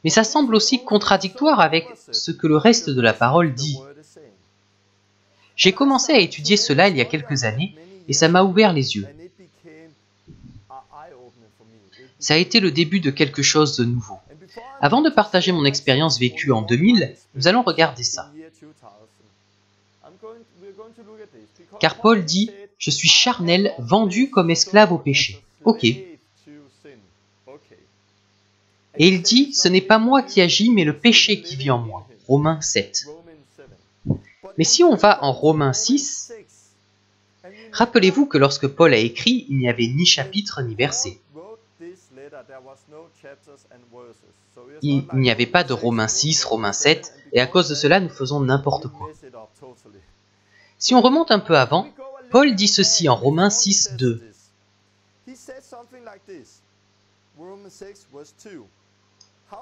Mais ça semble aussi contradictoire avec ce que le reste de la parole dit. J'ai commencé à étudier cela il y a quelques années et ça m'a ouvert les yeux. Ça a été le début de quelque chose de nouveau. Avant de partager mon expérience vécue en 2000, nous allons regarder ça. Car Paul dit, je suis charnel, vendu comme esclave au péché. Ok. Et il dit, ce n'est pas moi qui agis, mais le péché qui vit en moi. Romains 7. Mais si on va en Romains 6, rappelez-vous que lorsque Paul a écrit, il n'y avait ni chapitre ni verset. Il n'y avait pas de Romains 6, Romains 7, et à cause de cela, nous faisons n'importe quoi. Si on remonte un peu avant, Paul dit ceci en Romains 6, 2.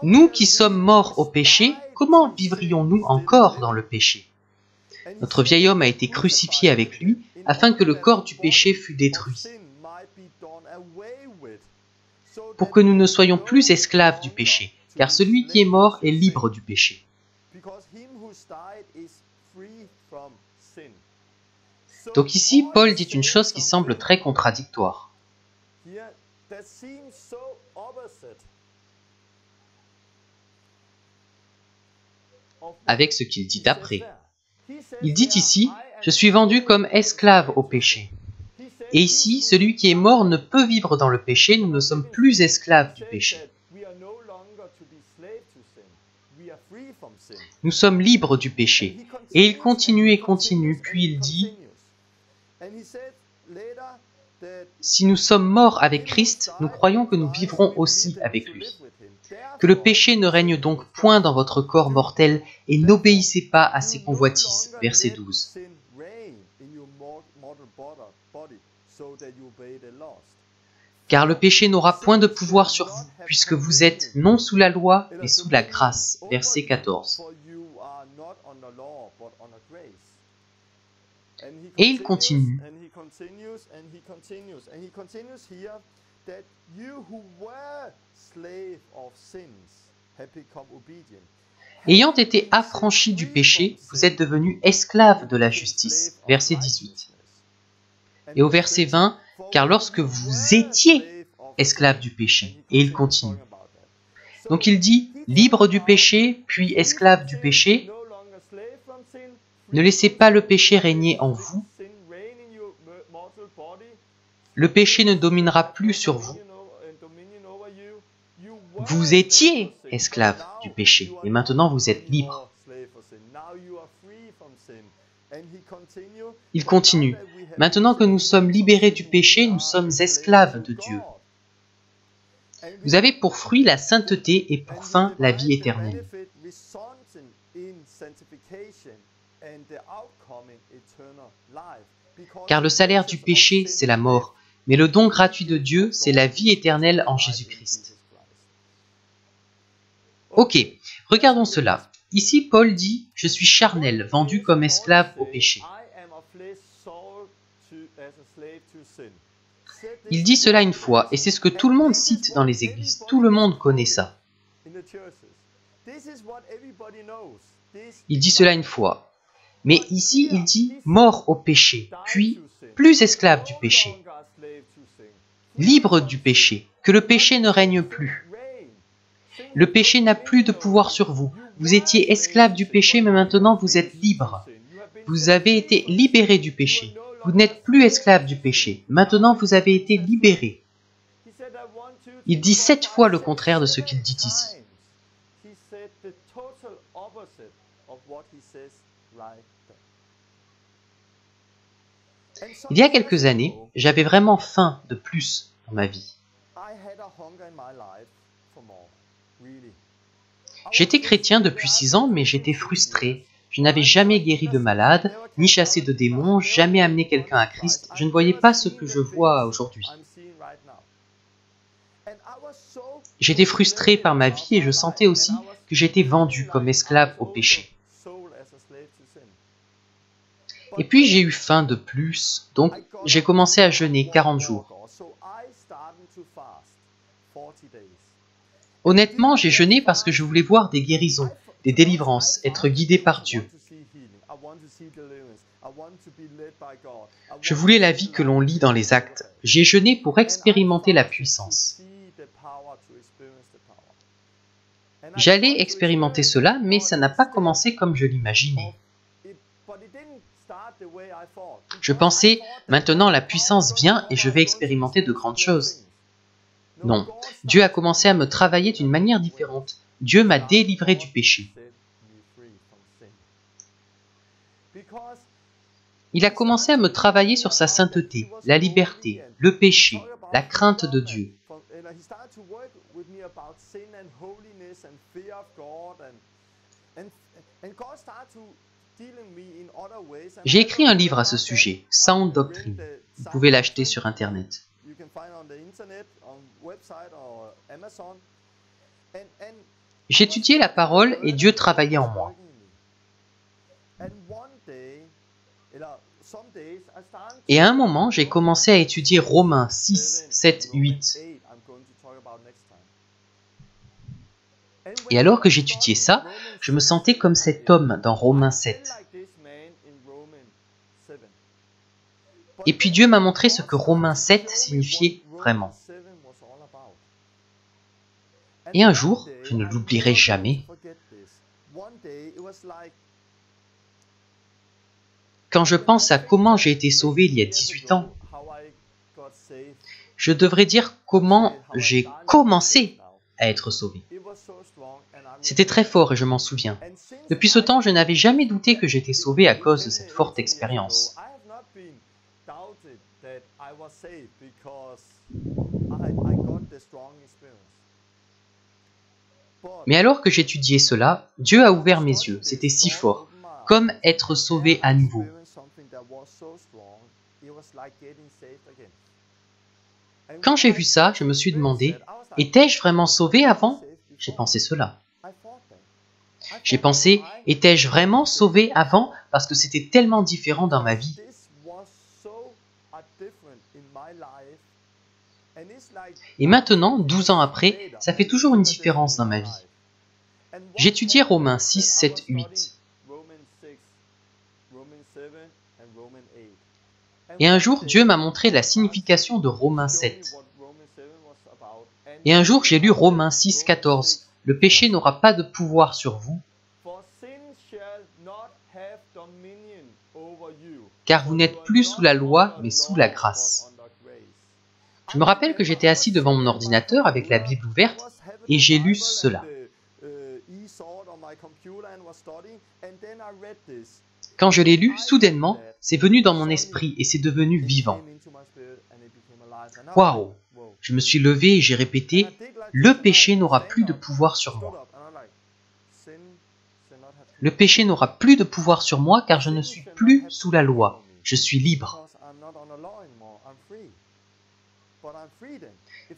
Nous qui sommes morts au péché, comment vivrions-nous encore dans le péché? Notre vieil homme a été crucifié avec lui, afin que le corps du péché fût détruit, pour que nous ne soyons plus esclaves du péché, car celui qui est mort est libre du péché. Donc ici, Paul dit une chose qui semble très contradictoire. Avec ce qu'il dit après. Il dit ici, je suis vendu comme esclave au péché. Et ici, celui qui est mort ne peut vivre dans le péché, nous ne sommes plus esclaves du péché. Nous sommes libres du péché. Et il continue et continue, puis il dit, si nous sommes morts avec Christ, nous croyons que nous vivrons aussi avec lui. Que le péché ne règne donc point dans votre corps mortel et n'obéissez pas à ses convoitises. Verset 12. Car le péché n'aura point de pouvoir sur vous, puisque vous êtes non sous la loi, mais sous la grâce. Verset 14. Et il continue. Ayant été affranchis du péché, vous êtes devenus esclaves de la justice. Verset 18. Et au verset 20, car lorsque vous étiez esclaves du péché, et il continue. Donc il dit, libre du péché, puis esclave du péché, ne laissez pas le péché régner en vous. Le péché ne dominera plus sur vous. Vous étiez esclave du péché, et maintenant vous êtes libre. Il continue. Maintenant que nous sommes libérés du péché, nous sommes esclaves de Dieu. Vous avez pour fruit la sainteté et pour fin la vie éternelle. Car le salaire du péché, c'est la mort, mais le don gratuit de Dieu, c'est la vie éternelle en Jésus-Christ. Ok, regardons cela. Ici, Paul dit « Je suis charnel, vendu comme esclave au péché ». Il dit cela une fois, et c'est ce que tout le monde cite dans les églises. Tout le monde connaît ça. Il dit cela une fois. Mais ici, il dit « mort au péché », puis « plus esclave du péché ». Libre du péché, que le péché ne règne plus. Le péché n'a plus de pouvoir sur vous. Vous étiez esclave du péché, mais maintenant vous êtes libre. Vous avez été libéré du péché. Vous n'êtes plus esclave du péché. Maintenant vous avez été libéré. Il dit 7 fois le contraire de ce qu'il dit ici. Il y a quelques années, j'avais vraiment faim de plus dans ma vie. J'étais chrétien depuis 6 ans, mais j'étais frustré. Je n'avais jamais guéri de malade, ni chassé de démons, jamais amené quelqu'un à Christ. Je ne voyais pas ce que je vois aujourd'hui. J'étais frustré par ma vie et je sentais aussi que j'étais vendu comme esclave au péché. Et puis j'ai eu faim de plus, donc j'ai commencé à jeûner 40 jours. Honnêtement, j'ai jeûné parce que je voulais voir des guérisons, des délivrances, être guidé par Dieu. Je voulais la vie que l'on lit dans les actes. J'ai jeûné pour expérimenter la puissance. J'allais expérimenter cela, mais ça n'a pas commencé comme je l'imaginais. Je pensais, maintenant la puissance vient et je vais expérimenter de grandes choses. Non, Dieu a commencé à me travailler d'une manière différente. Dieu m'a délivré du péché. Il a commencé à me travailler sur sa sainteté, la liberté, le péché, la crainte de Dieu. J'ai écrit un livre à ce sujet, Sound Doctrine. Vous pouvez l'acheter sur Internet. J'étudiais la parole et Dieu travaillait en moi. Et à un moment, j'ai commencé à étudier Romains 6, 7, 8. Et alors que j'étudiais ça, je me sentais comme cet homme dans Romains 7. Et puis Dieu m'a montré ce que Romains 7 signifiait vraiment. Et un jour, je ne l'oublierai jamais, quand je pense à comment j'ai été sauvé il y a 18 ans, je devrais dire comment j'ai commencé à être sauvé. C'était très fort et je m'en souviens. Depuis ce temps, je n'avais jamais douté que j'étais sauvé à cause de cette forte expérience. Mais alors que j'étudiais cela, Dieu a ouvert mes yeux, c'était si fort, comme être sauvé à nouveau. Quand j'ai vu ça, je me suis demandé, étais-je vraiment sauvé avant? J'ai pensé cela. J'ai pensé, étais-je vraiment sauvé avant parce que c'était tellement différent dans ma vie. Et maintenant, 12 ans après, ça fait toujours une différence dans ma vie. J'étudiais Romains 6, 7, 8. Et un jour, Dieu m'a montré la signification de Romains 7. Et un jour, j'ai lu Romains 6, 14. Le péché n'aura pas de pouvoir sur vous, car vous n'êtes plus sous la loi, mais sous la grâce. Je me rappelle que j'étais assis devant mon ordinateur avec la Bible ouverte et j'ai lu cela. Quand je l'ai lu, soudainement, c'est venu dans mon esprit et c'est devenu vivant. Waouh! Je me suis levé et j'ai répété, le péché n'aura plus de pouvoir sur moi. Le péché n'aura plus de pouvoir sur moi car je ne suis plus sous la loi. Je suis libre.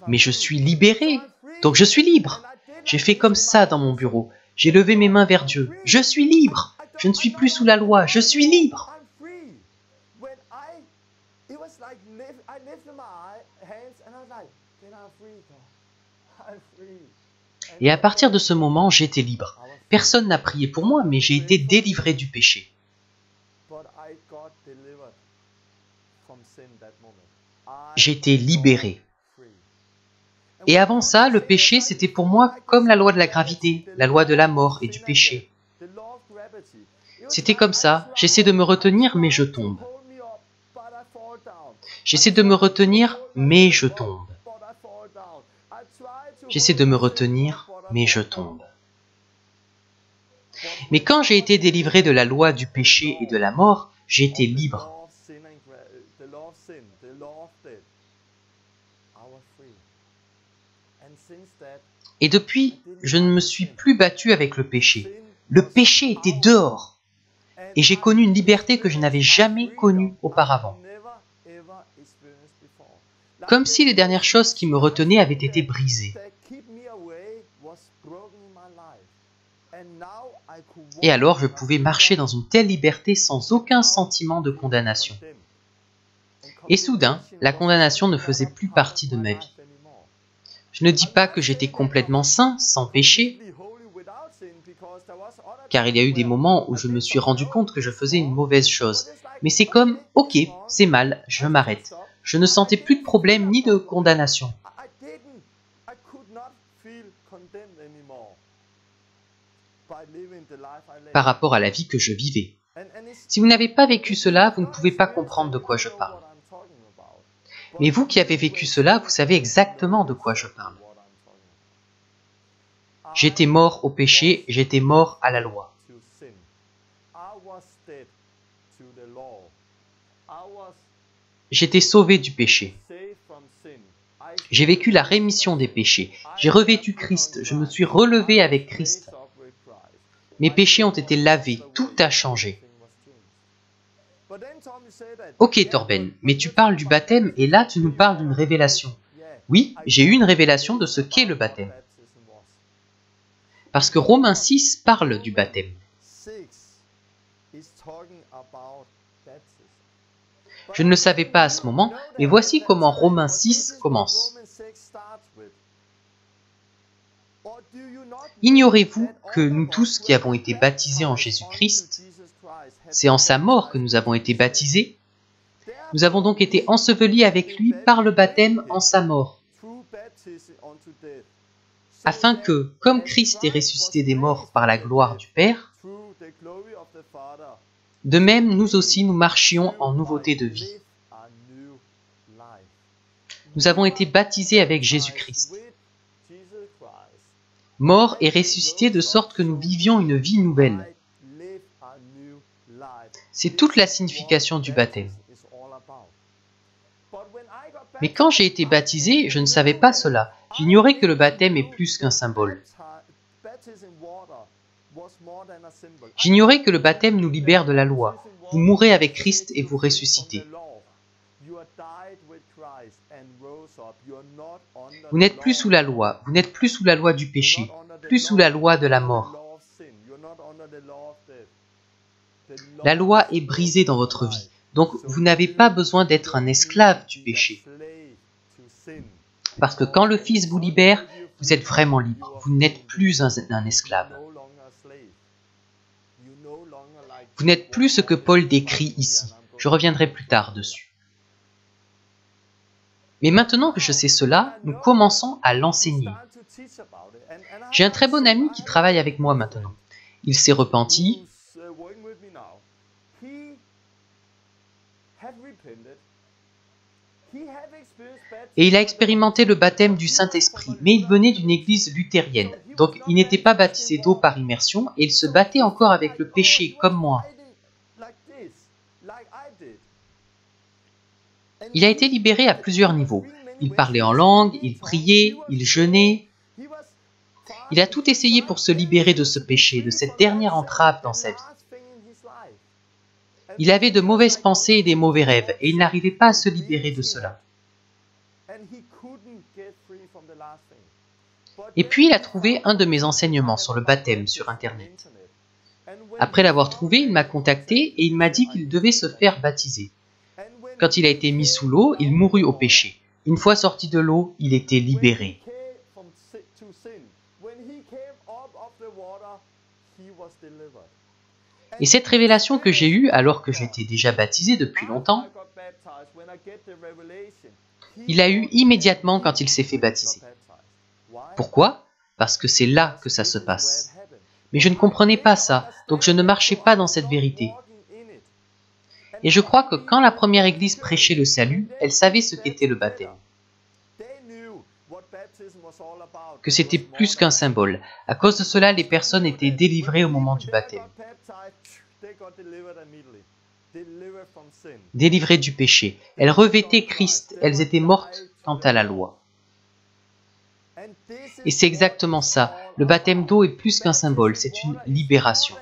Mais je suis libéré, donc je suis libre. J'ai fait comme ça dans mon bureau. J'ai levé mes mains vers Dieu. Je suis libre. Je ne suis plus sous la loi. Je suis libre. Et à partir de ce moment, j'étais libre. Personne n'a prié pour moi, mais j'ai été délivré du péché. J'ai été libéré. Et avant ça, le péché, c'était pour moi comme la loi de la gravité, la loi de la mort et du péché. C'était comme ça, j'essaie de me retenir, mais je tombe. J'essaie de me retenir, mais je tombe. J'essaie de me retenir, mais je tombe. Mais quand j'ai été délivré de la loi du péché et de la mort, j'ai été libre. Et depuis, je ne me suis plus battu avec le péché. Le péché était dehors. Et j'ai connu une liberté que je n'avais jamais connue auparavant. Comme si les dernières choses qui me retenaient avaient été brisées. Et alors je pouvais marcher dans une telle liberté sans aucun sentiment de condamnation. Et soudain, la condamnation ne faisait plus partie de ma vie. Je ne dis pas que j'étais complètement saint, sans péché, car il y a eu des moments où je me suis rendu compte que je faisais une mauvaise chose. Mais c'est comme, ok, c'est mal, je m'arrête. Je ne sentais plus de problème ni de condamnation. Par rapport à la vie que je vivais. Si vous n'avez pas vécu cela, vous ne pouvez pas comprendre de quoi je parle. Mais vous qui avez vécu cela, vous savez exactement de quoi je parle. J'étais mort au péché, j'étais mort à la loi. J'étais sauvé du péché. J'ai vécu la rémission des péchés. J'ai revêtu Christ, je me suis relevé avec Christ. Mes péchés ont été lavés, tout a changé. Ok Torben, mais tu parles du baptême et là tu nous parles d'une révélation. Oui, j'ai eu une révélation de ce qu'est le baptême. Parce que Romains 6 parle du baptême. Je ne le savais pas à ce moment, mais voici comment Romains 6 commence. Ignorez-vous que nous tous qui avons été baptisés en Jésus-Christ, c'est en sa mort que nous avons été baptisés. Nous avons donc été ensevelis avec lui par le baptême en sa mort, afin que, comme Christ est ressuscité des morts par la gloire du Père, de même nous aussi nous marchions en nouveauté de vie. Nous avons été baptisés avec Jésus-Christ, mort et ressuscité de sorte que nous vivions une vie nouvelle. C'est toute la signification du baptême. Mais quand j'ai été baptisé, je ne savais pas cela. J'ignorais que le baptême est plus qu'un symbole. J'ignorais que le baptême nous libère de la loi. Vous mourrez avec Christ et vous ressuscitez. Vous n'êtes plus sous la loi, vous n'êtes plus sous la loi du péché, plus sous la loi de la mort. La loi est brisée dans votre vie, donc vous n'avez pas besoin d'être un esclave du péché. Parce que quand le Fils vous libère, vous êtes vraiment libre, vous n'êtes plus un esclave. Vous n'êtes plus ce que Paul décrit ici, je reviendrai plus tard dessus. Mais maintenant que je sais cela, nous commençons à l'enseigner. J'ai un très bon ami qui travaille avec moi maintenant. Il s'est repenti. Et il a expérimenté le baptême du Saint-Esprit, mais il venait d'une église luthérienne, donc il n'était pas baptisé d'eau par immersion et il se battait encore avec le péché, comme moi. Il a été libéré à plusieurs niveaux. Il parlait en langue, il priait, il jeûnait. Il a tout essayé pour se libérer de ce péché, de cette dernière entrave dans sa vie. Il avait de mauvaises pensées et des mauvais rêves, et il n'arrivait pas à se libérer de cela. Et puis il a trouvé un de mes enseignements sur le baptême sur Internet. Après l'avoir trouvé, il m'a contacté et il m'a dit qu'il devait se faire baptiser. Quand il a été mis sous l'eau, il mourut au péché. Une fois sorti de l'eau, il était libéré. Et cette révélation que j'ai eue alors que j'étais déjà baptisé depuis longtemps, il l'a eue immédiatement quand il s'est fait baptiser. Pourquoi? Parce que c'est là que ça se passe. Mais je ne comprenais pas ça, donc je ne marchais pas dans cette vérité. Et je crois que quand la première église prêchait le salut, elle savait ce qu'était le baptême. Que c'était plus qu'un symbole. À cause de cela, les personnes étaient délivrées au moment du baptême. Délivrées du péché. Elles revêtaient Christ, elles étaient mortes quant à la loi. Et c'est exactement ça. Le baptême d'eau est plus qu'un symbole, c'est une libération.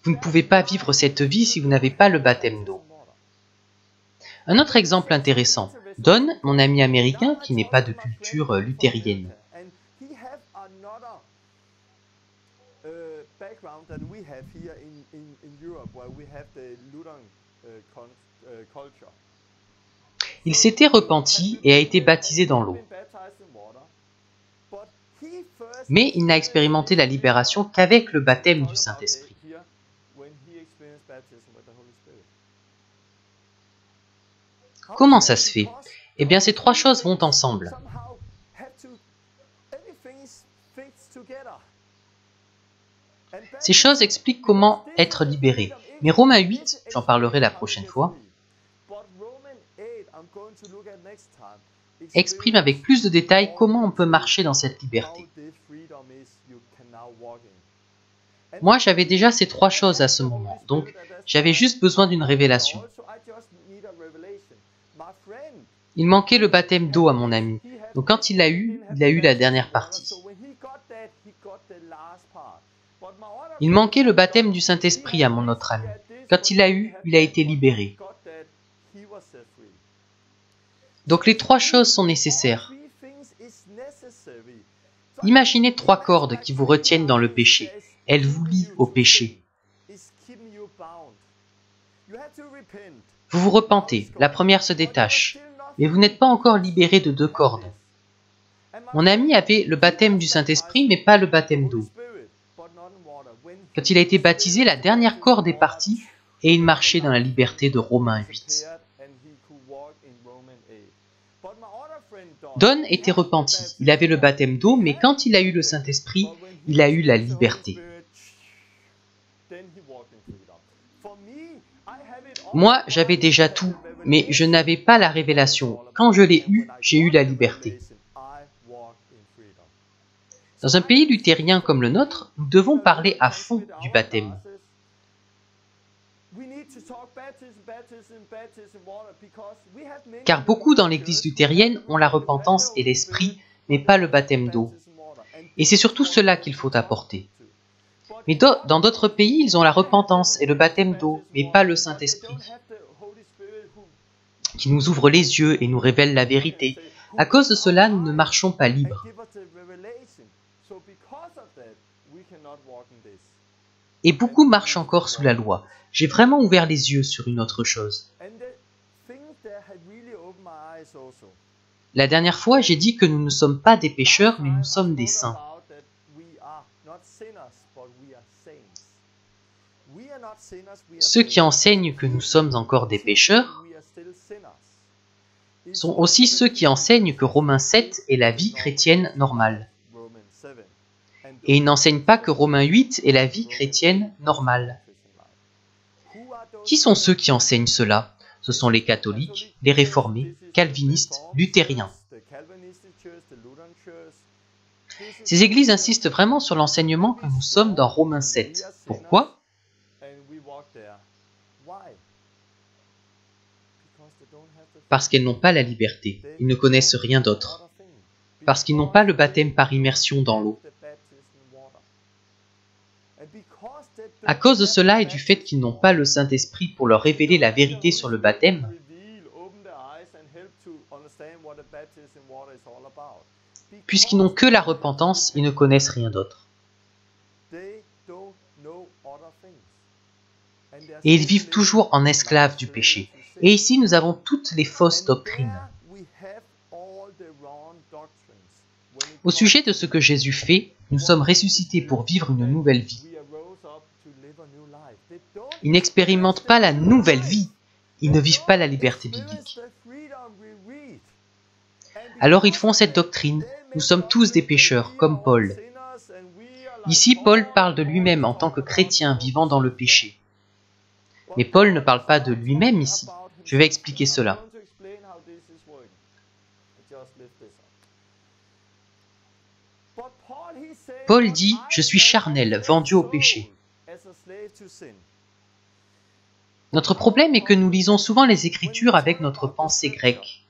Vous ne pouvez pas vivre cette vie si vous n'avez pas le baptême d'eau. Un autre exemple intéressant. Don, mon ami américain, qui n'est pas de culture luthérienne. Il s'était repenti et a été baptisé dans l'eau. Mais il n'a expérimenté la libération qu'avec le baptême du Saint-Esprit. Comment ça se fait? Eh bien, ces trois choses vont ensemble. Ces choses expliquent comment être libéré. Mais Romains 8, j'en parlerai la prochaine fois, exprime avec plus de détails comment on peut marcher dans cette liberté. Moi, j'avais déjà ces trois choses à ce moment, donc j'avais juste besoin d'une révélation. Il manquait le baptême d'eau à mon ami, donc quand il a eu la dernière partie. Il manquait le baptême du Saint-Esprit à mon autre ami. Quand il a été libéré. Donc les trois choses sont nécessaires. Imaginez trois cordes qui vous retiennent dans le péché. Elles vous lient au péché. Vous vous repentez, la première se détache, mais vous n'êtes pas encore libéré de deux cordes. Mon ami avait le baptême du Saint-Esprit, mais pas le baptême d'eau. Quand il a été baptisé, la dernière corde est partie et il marchait dans la liberté de Romains 8. Don était repenti, il avait le baptême d'eau, mais quand il a eu le Saint-Esprit, il a eu la liberté. Moi, j'avais déjà tout, mais je n'avais pas la révélation. Quand je l'ai eu, j'ai eu la liberté. Dans un pays luthérien comme le nôtre, nous devons parler à fond du baptême. Car beaucoup dans l'église luthérienne ont la repentance et l'esprit, mais pas le baptême d'eau. Et c'est surtout cela qu'il faut apporter. Mais dans d'autres pays, ils ont la repentance et le baptême d'eau, mais pas le Saint-Esprit, qui nous ouvre les yeux et nous révèle la vérité. À cause de cela, nous ne marchons pas libres. Et beaucoup marchent encore sous la loi. J'ai vraiment ouvert les yeux sur une autre chose. La dernière fois, j'ai dit que nous ne sommes pas des pécheurs, mais nous sommes des saints. Ceux qui enseignent que nous sommes encore des pécheurs sont aussi ceux qui enseignent que Romains 7 est la vie chrétienne normale. Et ils n'enseignent pas que Romains 8 est la vie chrétienne normale. Qui sont ceux qui enseignent cela? Ce sont les catholiques, les réformés, calvinistes, luthériens. Ces églises insistent vraiment sur l'enseignement que nous sommes dans Romains 7. Pourquoi? Parce qu'elles n'ont pas la liberté, ils ne connaissent rien d'autre. Parce qu'ils n'ont pas le baptême par immersion dans l'eau. À cause de cela et du fait qu'ils n'ont pas le Saint-Esprit pour leur révéler la vérité sur le baptême, puisqu'ils n'ont que la repentance, ils ne connaissent rien d'autre. Et ils vivent toujours en esclaves du péché. Et ici, nous avons toutes les fausses doctrines. Au sujet de ce que Jésus fait, nous sommes ressuscités pour vivre une nouvelle vie. Ils n'expérimentent pas la nouvelle vie. Ils ne vivent pas la liberté biblique. Alors ils font cette doctrine. Nous sommes tous des pécheurs, comme Paul. Ici, Paul parle de lui-même en tant que chrétien vivant dans le péché. Mais Paul ne parle pas de lui-même ici. Je vais expliquer cela. Paul dit « Je suis charnel, vendu au péché ». Notre problème est que nous lisons souvent les Écritures avec notre pensée grecque.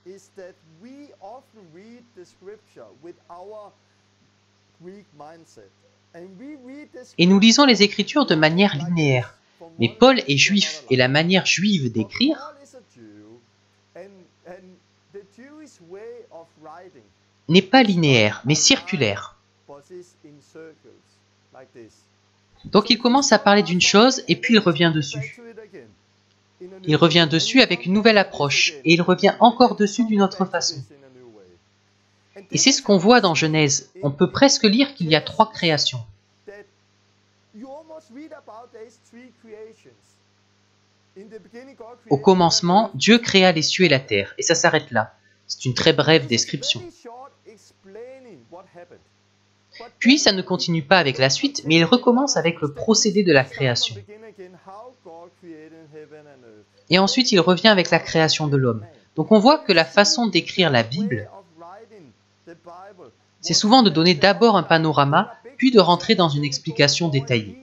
Et nous lisons les Écritures de manière linéaire. Mais Paul est juif et la manière juive d'écrire n'est pas linéaire, mais circulaire. Donc il commence à parler d'une chose et puis il revient dessus. Il revient dessus avec une nouvelle approche et il revient encore dessus d'une autre façon. Et c'est ce qu'on voit dans Genèse. On peut presque lire qu'il y a 3 créations. Au commencement, Dieu créa les cieux et la terre, et ça s'arrête là. C'est une très brève description. Puis ça ne continue pas avec la suite, mais il recommence avec le procédé de la création. Et ensuite il revient avec la création de l'homme. Donc on voit que la façon d'écrire la Bible, c'est souvent de donner d'abord un panorama, puis de rentrer dans une explication détaillée.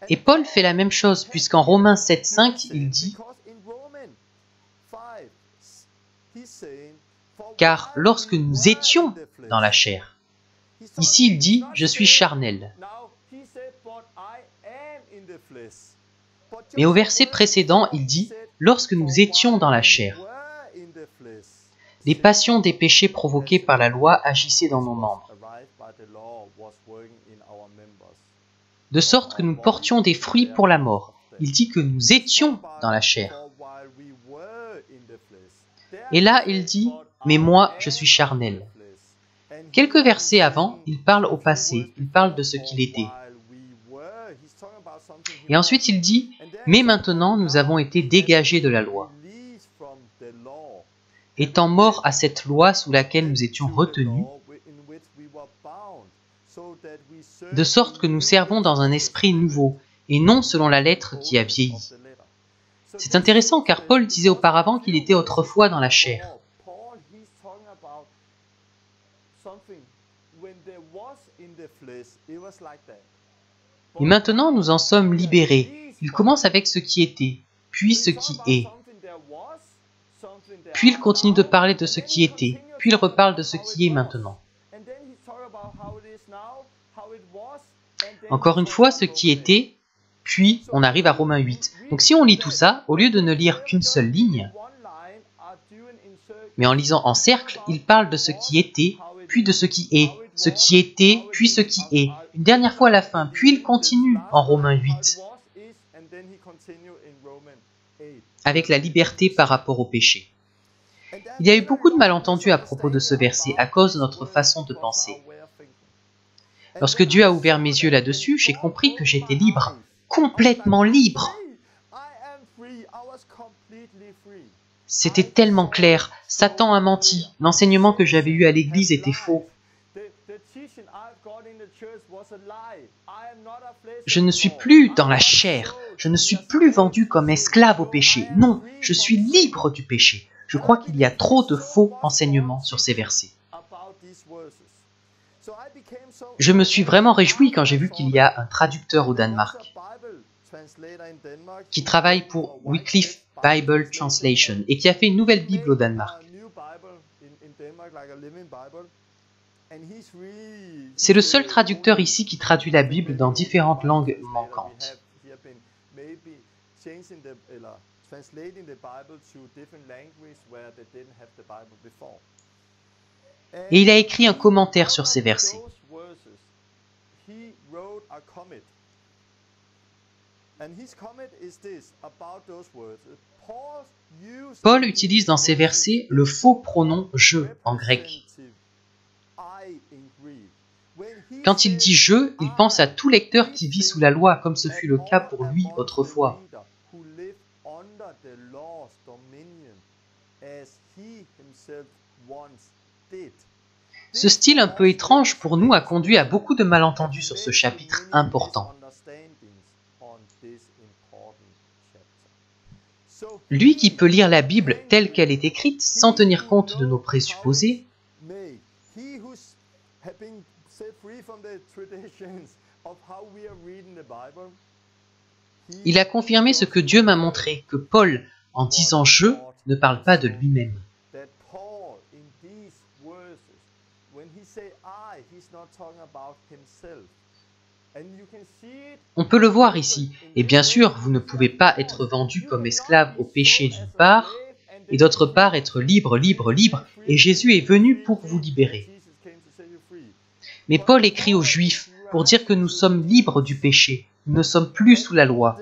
Et Paul fait la même chose, puisqu'en Romains 7,5, il dit « Car lorsque nous étions dans la chair », ici il dit « Je suis charnel ». Mais au verset précédent, il dit « Lorsque nous étions dans la chair ». Les passions des péchés provoqués par la loi agissaient dans nos membres, de sorte que nous portions des fruits pour la mort. Il dit que nous étions dans la chair. Et là, il dit « Mais moi, je suis charnel ». Quelques versets avant, il parle au passé, il parle de ce qu'il était. Et ensuite, il dit « Mais maintenant, nous avons été dégagés de la loi, étant morts à cette loi sous laquelle nous étions retenus, de sorte que nous servons dans un esprit nouveau, et non selon la lettre qui a vieilli. » C'est intéressant car Paul disait auparavant qu'il était autrefois dans la chair. Et maintenant nous en sommes libérés. Il commence avec ce qui était, puis ce qui est. Puis il continue de parler de ce qui était, puis il reparle de ce qui est maintenant. Encore une fois, ce qui était, puis on arrive à Romains 8. Donc si on lit tout ça, au lieu de ne lire qu'une seule ligne, mais en lisant en cercle, il parle de ce qui était, puis de ce qui est, ce qui était, puis ce qui est. Une dernière fois à la fin, puis il continue en Romains 8, avec la liberté par rapport au péché. Il y a eu beaucoup de malentendus à propos de ce verset à cause de notre façon de penser. Lorsque Dieu a ouvert mes yeux là-dessus, j'ai compris que j'étais libre, complètement libre. C'était tellement clair, Satan a menti, l'enseignement que j'avais eu à l'église était faux. Je ne suis plus dans la chair, je ne suis plus vendu comme esclave au péché. Non, je suis libre du péché. Je crois qu'il y a trop de faux enseignements sur ces versets. Je me suis vraiment réjoui quand j'ai vu qu'il y a un traducteur au Danemark qui travaille pour Wycliffe Bible Translation et qui a fait une nouvelle Bible au Danemark. C'est le seul traducteur ici qui traduit la Bible dans différentes langues manquantes. Et il a écrit un commentaire sur ces versets. Paul utilise dans ces versets le faux pronom « je » en grec. Quand il dit « je », il pense à tout lecteur qui vit sous la loi, comme ce fut le cas pour lui autrefois. Ce style un peu étrange pour nous a conduit à beaucoup de malentendus sur ce chapitre important. Lui qui peut lire la Bible telle qu'elle est écrite sans tenir compte de nos présupposés, il a confirmé ce que Dieu m'a montré, que Paul, en disant « je », ne parle pas de lui-même. On peut le voir ici, et bien sûr, vous ne pouvez pas être vendu comme esclave au péché d'une part, et d'autre part être libre, libre, libre, et Jésus est venu pour vous libérer. Mais Paul écrit aux Juifs pour dire que nous sommes libres du péché, nous ne sommes plus sous la loi.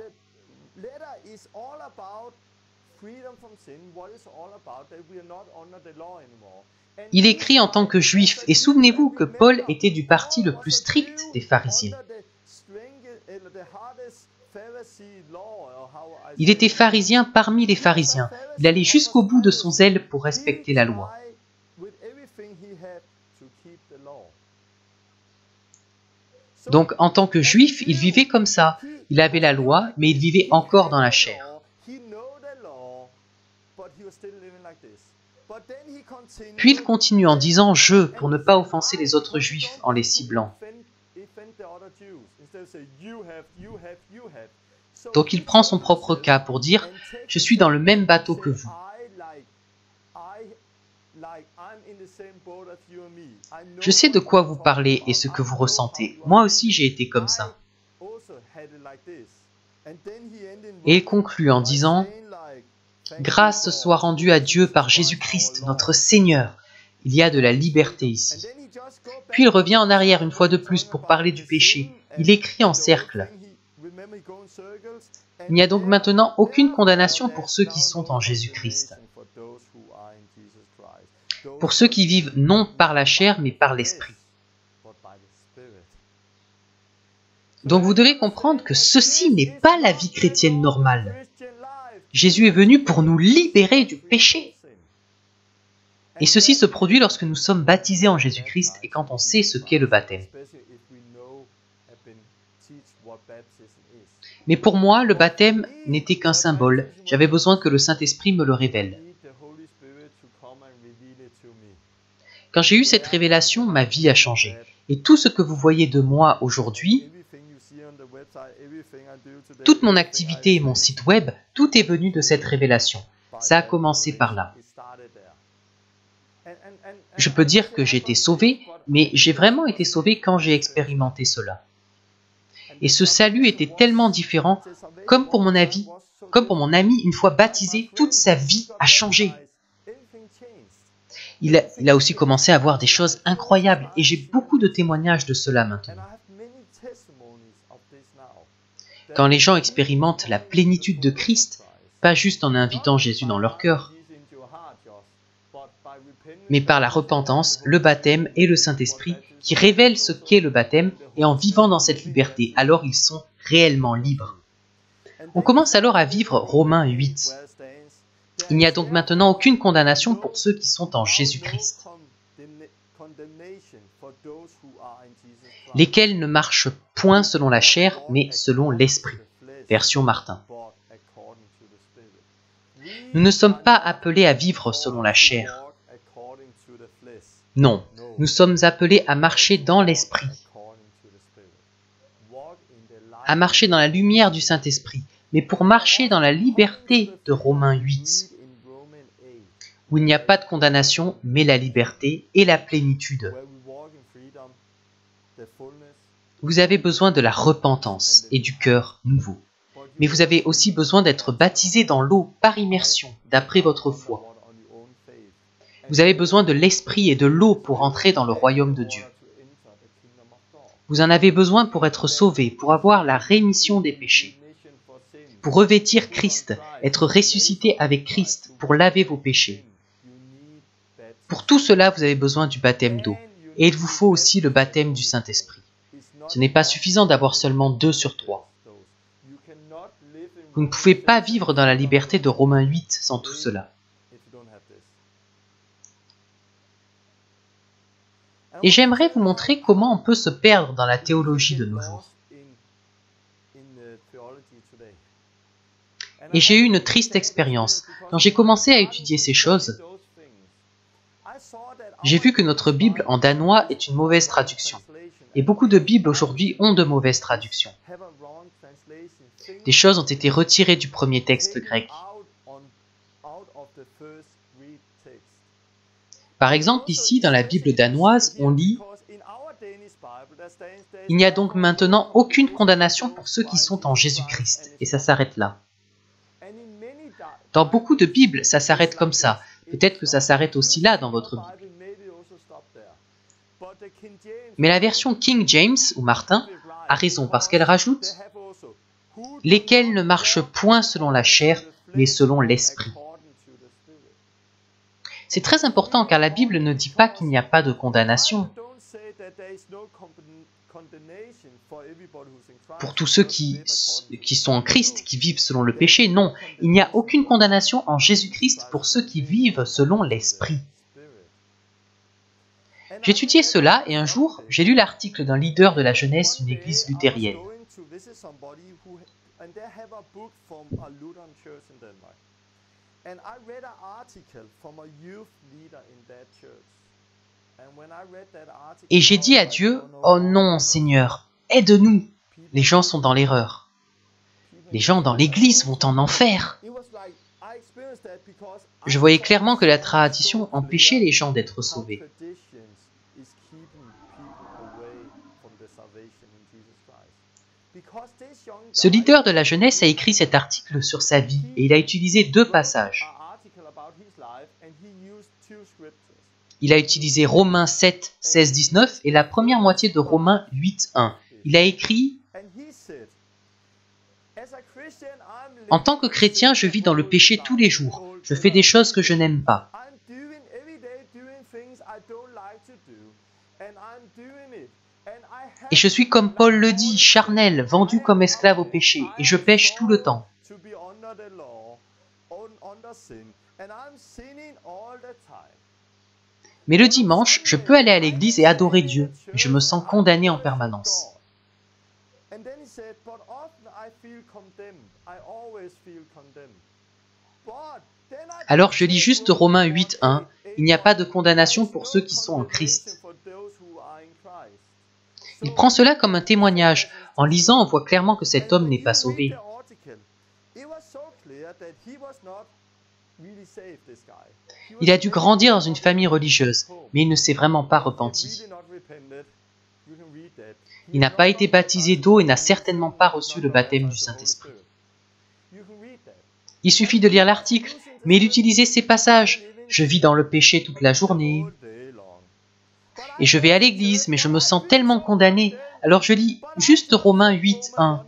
Il écrit en tant que juif, et souvenez-vous que Paul était du parti le plus strict des pharisiens. Il était pharisien parmi les pharisiens. Il allait jusqu'au bout de son zèle pour respecter la loi. Donc, en tant que juif, il vivait comme ça. Il avait la loi, mais il vivait encore dans la chair. Puis il continue en disant « je » pour ne pas offenser les autres juifs en les ciblant. Donc il prend son propre cas pour dire « je suis dans le même bateau que vous ». Je sais de quoi vous parlez et ce que vous ressentez. Moi aussi j'ai été comme ça. Et il conclut en disant « grâce soit rendue à Dieu par Jésus-Christ, notre Seigneur. Il y a de la liberté ici. » Puis il revient en arrière une fois de plus pour parler du péché. Il écrit en cercle. Il n'y a donc maintenant aucune condamnation pour ceux qui sont en Jésus-Christ. Pour ceux qui vivent non par la chair, mais par l'esprit. Donc vous devez comprendre que ceci n'est pas la vie chrétienne normale. Jésus est venu pour nous libérer du péché. Et ceci se produit lorsque nous sommes baptisés en Jésus-Christ et quand on sait ce qu'est le baptême. Mais pour moi, le baptême n'était qu'un symbole. J'avais besoin que le Saint-Esprit me le révèle. Quand j'ai eu cette révélation, ma vie a changé. Et tout ce que vous voyez de moi aujourd'hui, toute mon activité et mon site web, tout est venu de cette révélation. Ça a commencé par là. Je peux dire que j'ai été sauvé, mais j'ai vraiment été sauvé quand j'ai expérimenté cela. Et ce salut était tellement différent, comme pour mon ami, une fois baptisé, toute sa vie a changé. Il a aussi commencé à voir des choses incroyables, et j'ai beaucoup de témoignages de cela maintenant. Quand les gens expérimentent la plénitude de Christ, pas juste en invitant Jésus dans leur cœur, mais par la repentance, le baptême et le Saint-Esprit qui révèlent ce qu'est le baptême, et en vivant dans cette liberté, alors ils sont réellement libres. On commence alors à vivre Romains 8. Il n'y a donc maintenant aucune condamnation pour ceux qui sont en Jésus-Christ, lesquels ne marchent point selon la chair, mais selon l'Esprit. Version Martin. Nous ne sommes pas appelés à vivre selon la chair. Non, nous sommes appelés à marcher dans l'Esprit, à marcher dans la lumière du Saint-Esprit, mais pour marcher dans la liberté de Romains 8, où il n'y a pas de condamnation, mais la liberté et la plénitude. Vous avez besoin de la repentance et du cœur nouveau. Mais vous avez aussi besoin d'être baptisé dans l'eau par immersion, d'après votre foi. Vous avez besoin de l'esprit et de l'eau pour entrer dans le royaume de Dieu. Vous en avez besoin pour être sauvé, pour avoir la rémission des péchés, pour revêtir Christ, être ressuscité avec Christ, pour laver vos péchés. Pour tout cela, vous avez besoin du baptême d'eau, et il vous faut aussi le baptême du Saint-Esprit. Ce n'est pas suffisant d'avoir seulement 2 sur 3. Vous ne pouvez pas vivre dans la liberté de Romains 8 sans tout cela. Et j'aimerais vous montrer comment on peut se perdre dans la théologie de nos jours. Et j'ai eu une triste expérience. Quand j'ai commencé à étudier ces choses, j'ai vu que notre Bible en danois est une mauvaise traduction. Et beaucoup de Bibles aujourd'hui ont de mauvaises traductions. Des choses ont été retirées du premier texte grec. Par exemple, ici, dans la Bible danoise, on lit « Il n'y a donc maintenant aucune condamnation pour ceux qui sont en Jésus-Christ. » Et ça s'arrête là. Dans beaucoup de Bibles, ça s'arrête comme ça. Peut-être que ça s'arrête aussi là dans votre Bible. Mais la version King James, ou Martin, a raison parce qu'elle rajoute « lesquels ne marchent point selon la chair, mais selon l'esprit ». C'est très important car la Bible ne dit pas qu'il n'y a pas de condamnation pour tous ceux qui sont en Christ, qui vivent selon le péché. Non, il n'y a aucune condamnation en Jésus-Christ pour ceux qui vivent selon l'esprit. J'étudiais cela et un jour, j'ai lu l'article d'un leader de la jeunesse d'une église luthérienne. Et j'ai dit à Dieu, « Oh non, Seigneur, aide-nous, les gens sont dans l'erreur. Les gens dans l'église vont en enfer. » Je voyais clairement que la tradition empêchait les gens d'être sauvés. Ce leader de la jeunesse a écrit cet article sur sa vie et il a utilisé 2 passages. Il a utilisé Romains 7, 16, 19 et la première moitié de Romains 8, 1. Il a écrit « En tant que chrétien, je vis dans le péché tous les jours. Je fais des choses que je n'aime pas. Et je suis comme Paul le dit, charnel, vendu comme esclave au péché, et je pêche tout le temps. Mais le dimanche, je peux aller à l'église et adorer Dieu, mais je me sens condamné en permanence. » Alors je lis juste Romains 8, 1. Il n'y a pas de condamnation pour ceux qui sont en Christ. Il prend cela comme un témoignage. En lisant, on voit clairement que cet homme n'est pas sauvé. Il a dû grandir dans une famille religieuse, mais il ne s'est vraiment pas repenti. Il n'a pas été baptisé d'eau et n'a certainement pas reçu le baptême du Saint-Esprit. Il suffit de lire l'article, mais il utilisait ces passages. Je vis dans le péché toute la journée. Et je vais à l'église, mais je me sens tellement condamné. Alors je lis juste Romains 8, 1.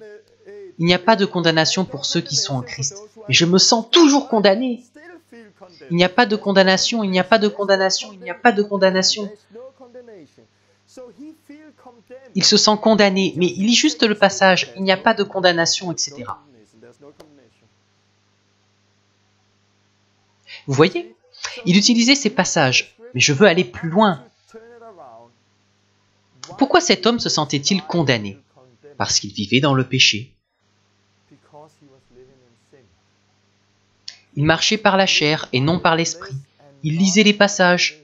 Il n'y a pas de condamnation pour ceux qui sont en Christ. Mais je me sens toujours condamné. Il n'y a pas de condamnation, il n'y a pas de condamnation, il n'y a pas de condamnation. Il se sent condamné, mais il lit juste le passage. Il n'y a pas de condamnation, etc. Vous voyez? Il utilisait ces passages, mais je veux aller plus loin. Pourquoi cet homme se sentait-il condamné? Parce qu'il vivait dans le péché. Il marchait par la chair et non par l'esprit. Il lisait les passages.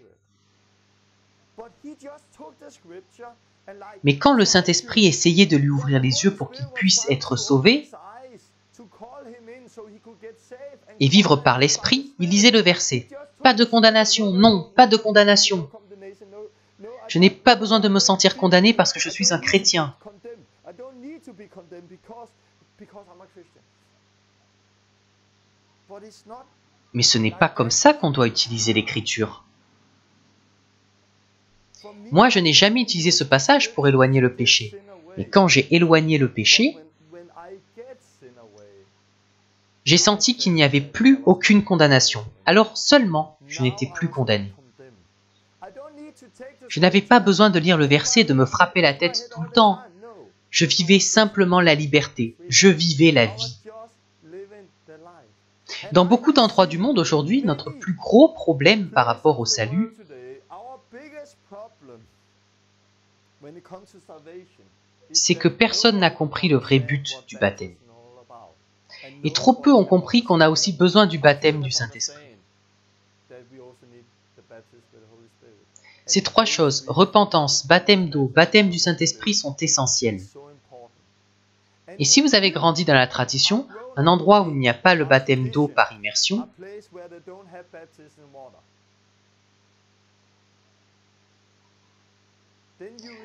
Mais quand le Saint-Esprit essayait de lui ouvrir les yeux pour qu'il puisse être sauvé et vivre par l'Esprit, il lisait le verset. Pas de condamnation, non, pas de condamnation. Je n'ai pas besoin de me sentir condamné parce que je suis un chrétien. Mais ce n'est pas comme ça qu'on doit utiliser l'Écriture. Moi, je n'ai jamais utilisé ce passage pour éloigner le péché. Mais quand j'ai éloigné le péché, j'ai senti qu'il n'y avait plus aucune condamnation. Alors seulement, je n'étais plus condamné. Je n'avais pas besoin de lire le verset et de me frapper la tête tout le temps. Je vivais simplement la liberté. Je vivais la vie. Dans beaucoup d'endroits du monde aujourd'hui, notre plus gros problème par rapport au salut, c'est que personne n'a compris le vrai but du baptême. Et trop peu ont compris qu'on a aussi besoin du baptême du Saint-Esprit. Ces trois choses, repentance, baptême d'eau, baptême du Saint-Esprit, sont essentielles. Et si vous avez grandi dans la tradition, un endroit où il n'y a pas le baptême d'eau par immersion,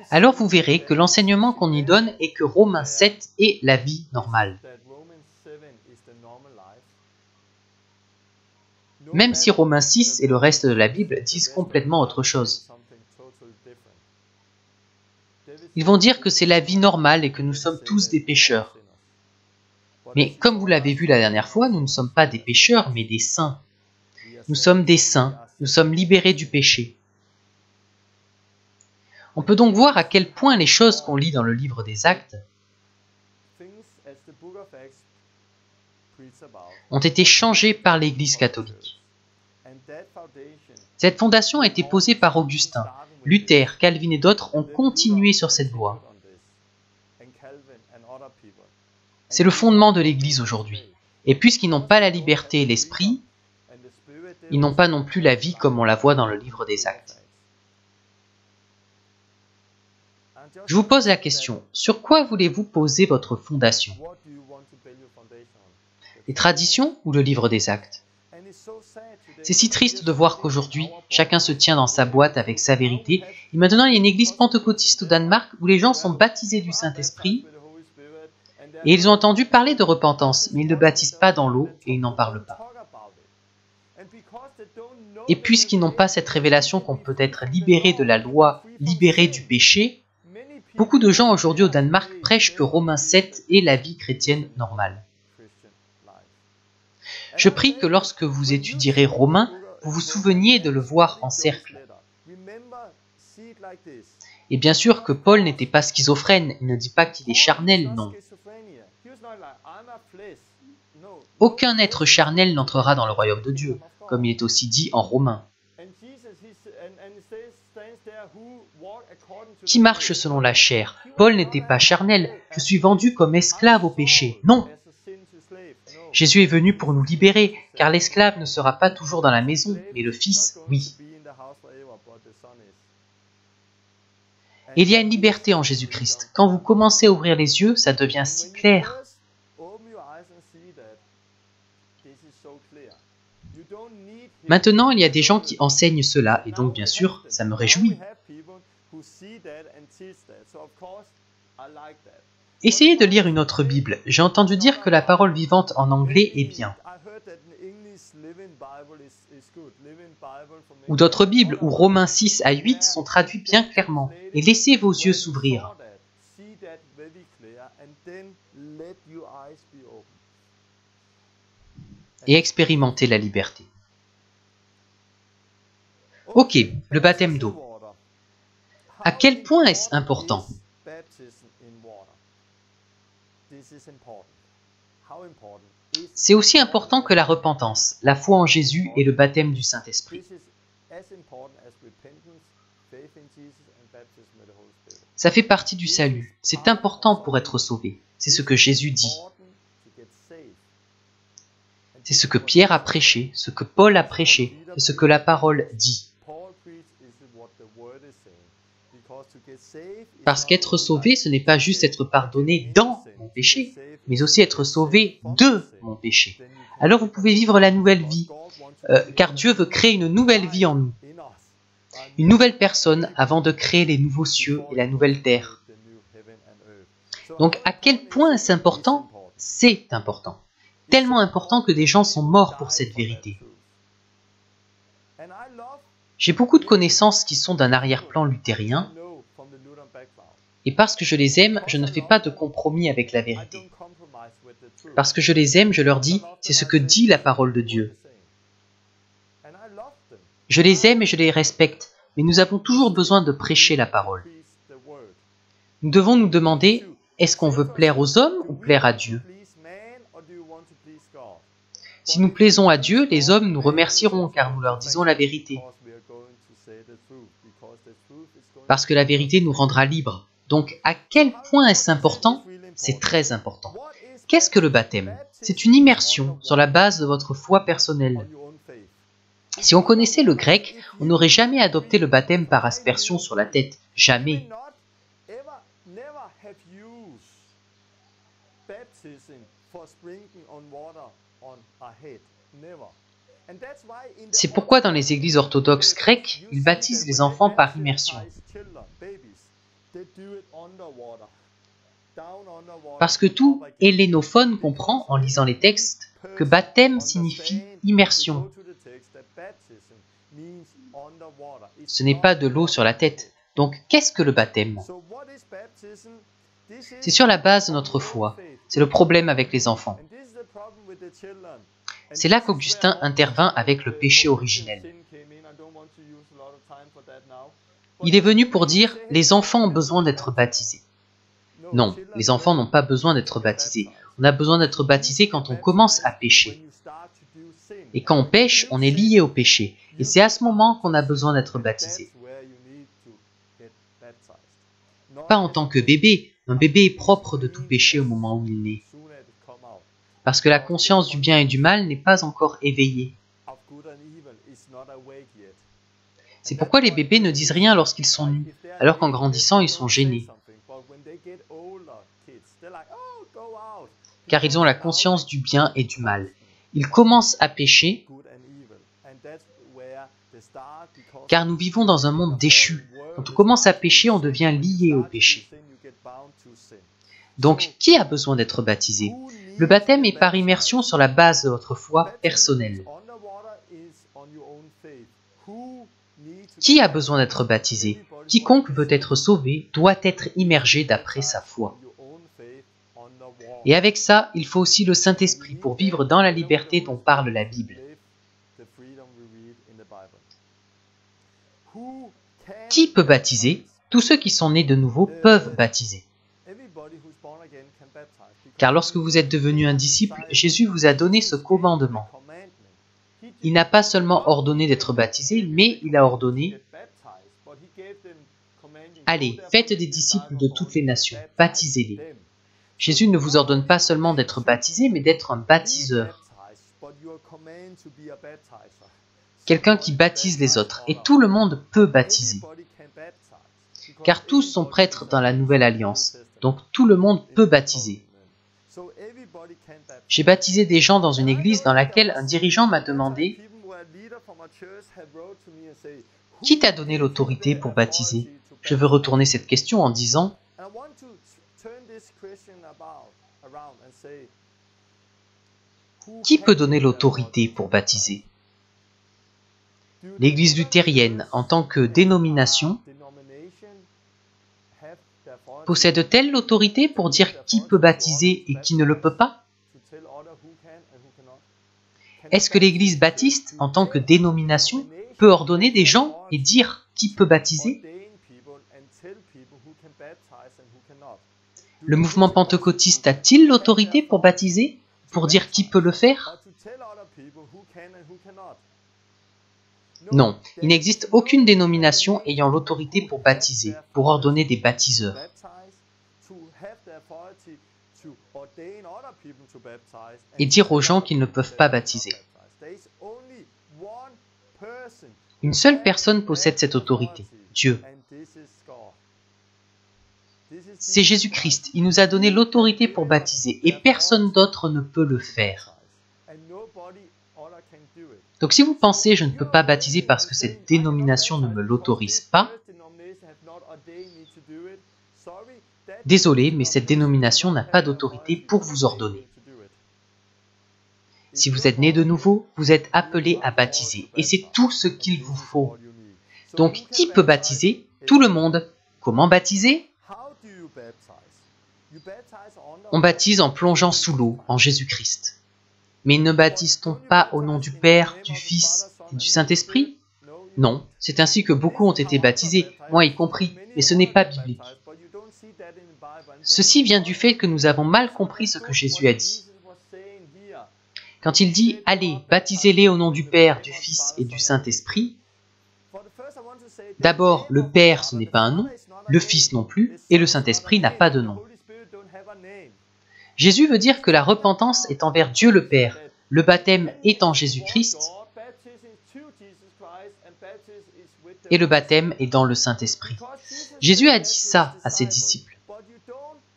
alors vous verrez que l'enseignement qu'on y donne est que Romains 7 est la vie normale. Même si Romains 6 et le reste de la Bible disent complètement autre chose. Ils vont dire que c'est la vie normale et que nous sommes tous des pécheurs. Mais comme vous l'avez vu la dernière fois, nous ne sommes pas des pécheurs, mais des saints. Nous sommes des saints, nous sommes libérés du péché. On peut donc voir à quel point les choses qu'on lit dans le livre des Actes ont été changées par l'Église catholique. Cette fondation a été posée par Augustin. Luther, Calvin et d'autres ont continué sur cette voie. C'est le fondement de l'Église aujourd'hui. Et puisqu'ils n'ont pas la liberté et l'esprit, ils n'ont pas non plus la vie comme on la voit dans le livre des Actes. Je vous pose la question, sur quoi voulez-vous poser votre fondation? Les traditions ou le livre des Actes? C'est si triste de voir qu'aujourd'hui, chacun se tient dans sa boîte avec sa vérité, et maintenant il y a une église pentecôtiste au Danemark où les gens sont baptisés du Saint-Esprit, et ils ont entendu parler de repentance, mais ils ne baptisent pas dans l'eau et ils n'en parlent pas. Et puisqu'ils n'ont pas cette révélation qu'on peut être libéré de la loi, libéré du péché, beaucoup de gens aujourd'hui au Danemark prêchent que Romains 7 est la vie chrétienne normale. Je prie que lorsque vous étudierez Romains, vous vous souveniez de le voir en cercle. Et bien sûr que Paul n'était pas schizophrène, il ne dit pas qu'il est charnel, non. Aucun être charnel n'entrera dans le royaume de Dieu, comme il est aussi dit en Romains. Qui marche selon la chair? Paul n'était pas charnel, je suis vendu comme esclave au péché. Non! Jésus est venu pour nous libérer, car l'esclave ne sera pas toujours dans la maison, mais le fils, oui. Il y a une liberté en Jésus-Christ. Quand vous commencez à ouvrir les yeux, ça devient si clair. Maintenant, il y a des gens qui enseignent cela, et donc bien sûr, ça me réjouit. Essayez de lire une autre Bible. J'ai entendu dire que la parole vivante en anglais est bien. Ou d'autres Bibles où Romains 6 à 8 sont traduits bien clairement. Et laissez vos yeux s'ouvrir. Et expérimentez la liberté. Ok, le baptême d'eau. À quel point est-ce important? C'est aussi important que la repentance, la foi en Jésus et le baptême du Saint-Esprit. Ça fait partie du salut. C'est important pour être sauvé. C'est ce que Jésus dit. C'est ce que Pierre a prêché, ce que Paul a prêché, et ce que la parole dit. Parce qu'être sauvé, ce n'est pas juste être pardonné dans mon péché, mais aussi être sauvé de mon péché. Alors vous pouvez vivre la nouvelle vie, car Dieu veut créer une nouvelle vie en nous. Une nouvelle personne avant de créer les nouveaux cieux et la nouvelle terre. Donc à quel point c'est important? C'est important. Tellement important que des gens sont morts pour cette vérité. J'ai beaucoup de connaissances qui sont d'un arrière-plan luthérien, et parce que je les aime, je ne fais pas de compromis avec la vérité. Parce que je les aime, je leur dis, c'est ce que dit la parole de Dieu. Je les aime et je les respecte, mais nous avons toujours besoin de prêcher la parole. Nous devons nous demander, est-ce qu'on veut plaire aux hommes ou plaire à Dieu? Si nous plaisons à Dieu, les hommes nous remercieront car nous leur disons la vérité. Parce que la vérité nous rendra libres. Donc, à quel point est-ce important? C'est très important. Qu'est-ce que le baptême? C'est une immersion sur la base de votre foi personnelle. Si on connaissait le grec, on n'aurait jamais adopté le baptême par aspersion sur la tête. Jamais. C'est pourquoi dans les églises orthodoxes grecques, ils baptisent les enfants par immersion. Parce que tout hellénophone comprend, en lisant les textes, que baptême signifie immersion. Ce n'est pas de l'eau sur la tête. Donc, qu'est-ce que le baptême? C'est sur la base de notre foi. C'est le problème avec les enfants. C'est là qu'Augustin intervint avec le péché originel. Il est venu pour dire « les enfants ont besoin d'être baptisés ». Non, les enfants n'ont pas besoin d'être baptisés. On a besoin d'être baptisé quand on commence à pécher. Et quand on pêche, on est lié au péché. Et c'est à ce moment qu'on a besoin d'être baptisé. Pas en tant que bébé. Un bébé est propre de tout péché au moment où il naît. Parce que la conscience du bien et du mal n'est pas encore éveillée. C'est pourquoi les bébés ne disent rien lorsqu'ils sont nus, alors qu'en grandissant, ils sont gênés. Car ils ont la conscience du bien et du mal. Ils commencent à pécher, car nous vivons dans un monde déchu. Quand on commence à pécher, on devient lié au péché. Donc, qui a besoin d'être baptisé? Le baptême est par immersion sur la base de votre foi personnelle. Qui a besoin d'être baptisé? Quiconque veut être sauvé doit être immergé d'après sa foi. Et avec ça, il faut aussi le Saint-Esprit pour vivre dans la liberté dont parle la Bible. Qui peut baptiser? Tous ceux qui sont nés de nouveau peuvent baptiser. Car lorsque vous êtes devenu un disciple, Jésus vous a donné ce commandement. Il n'a pas seulement ordonné d'être baptisé, mais il a ordonné « Allez, faites des disciples de toutes les nations, baptisez-les ». Jésus ne vous ordonne pas seulement d'être baptisé, mais d'être un baptiseur. Quelqu'un qui baptise les autres, et tout le monde peut baptiser. Car tous sont prêtres dans la nouvelle alliance, donc tout le monde peut baptiser. J'ai baptisé des gens dans une église dans laquelle un dirigeant m'a demandé Qui t'a donné l'autorité pour baptiser? Je veux retourner cette question en disant, qui peut donner l'autorité pour baptiser? L'Église luthérienne, en tant que dénomination, possède-t-elle l'autorité pour dire qui peut baptiser et qui ne le peut pas? Est-ce que l'Église baptiste, en tant que dénomination, peut ordonner des gens et dire qui peut baptiser? Le mouvement pentecôtiste a-t-il l'autorité pour baptiser, pour dire qui peut le faire? Non, il n'existe aucune dénomination ayant l'autorité pour baptiser, pour ordonner des baptiseurs. Et dire aux gens qu'ils ne peuvent pas baptiser. Une seule personne possède cette autorité, Dieu. C'est Jésus-Christ. Il nous a donné l'autorité pour baptiser et personne d'autre ne peut le faire. Donc si vous pensez « je ne peux pas baptiser parce que cette dénomination ne me l'autorise pas », désolé, mais cette dénomination n'a pas d'autorité pour vous ordonner. Si vous êtes né de nouveau, vous êtes appelé à baptiser et c'est tout ce qu'il vous faut. Donc qui peut baptiser? Tout le monde. Comment baptiser? On baptise en plongeant sous l'eau, en Jésus-Christ. Mais ne baptise-t-on pas au nom du Père, du Fils et du Saint-Esprit? Non, c'est ainsi que beaucoup ont été baptisés, moi y compris, mais ce n'est pas biblique. Ceci vient du fait que nous avons mal compris ce que Jésus a dit. Quand il dit « Allez, baptisez-les au nom du Père, du Fils et du Saint-Esprit », d'abord, le Père, ce n'est pas un nom, le Fils non plus, et le Saint-Esprit n'a pas de nom. Jésus veut dire que la repentance est envers Dieu le Père, le baptême est en Jésus-Christ, et le baptême est dans le Saint-Esprit. Jésus a dit ça à ses disciples.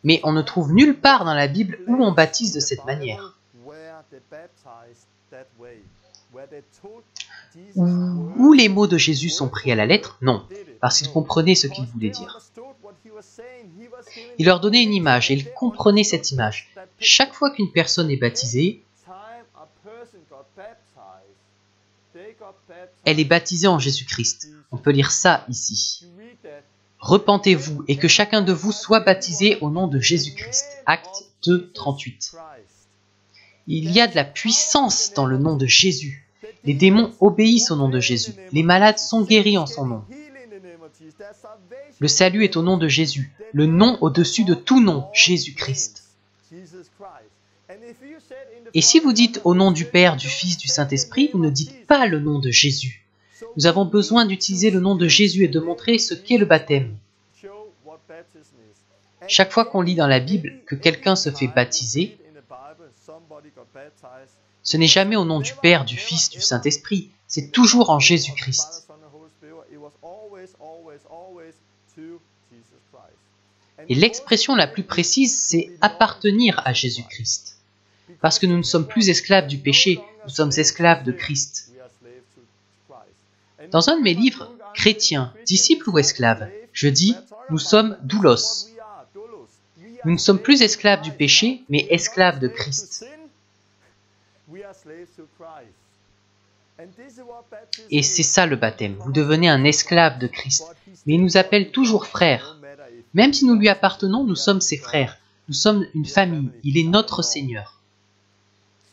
Mais on ne trouve nulle part dans la Bible où on baptise de cette manière. Où les mots de Jésus sont pris à la lettre? Non, parce qu'il comprenait ce qu'il voulait dire. Il leur donnait une image et ils comprenaient cette image. Chaque fois qu'une personne est baptisée, elle est baptisée en Jésus-Christ. On peut lire ça ici. Repentez-vous et que chacun de vous soit baptisé au nom de Jésus-Christ. Acte 2, 38. Il y a de la puissance dans le nom de Jésus. Les démons obéissent au nom de Jésus. Les malades sont guéris en son nom. Le salut est au nom de Jésus. Le nom au-dessus de tout nom, Jésus-Christ. Et si vous dites au nom du Père, du Fils, du Saint-Esprit, vous ne dites pas le nom de Jésus. Nous avons besoin d'utiliser le nom de Jésus et de montrer ce qu'est le baptême. Chaque fois qu'on lit dans la Bible que quelqu'un se fait baptiser, ce n'est jamais au nom du Père, du Fils, du Saint-Esprit, c'est toujours en Jésus-Christ. Et l'expression la plus précise, c'est appartenir à Jésus-Christ. Parce que nous ne sommes plus esclaves du péché, nous sommes esclaves de Christ. Dans un de mes livres, Chrétiens, disciples ou esclaves, je dis, nous sommes doulos. Nous ne sommes plus esclaves du péché, mais esclaves de Christ. Et c'est ça le baptême, vous devenez un esclave de Christ. Mais il nous appelle toujours frères. Même si nous lui appartenons, nous sommes ses frères. Nous sommes une famille, il est notre Seigneur.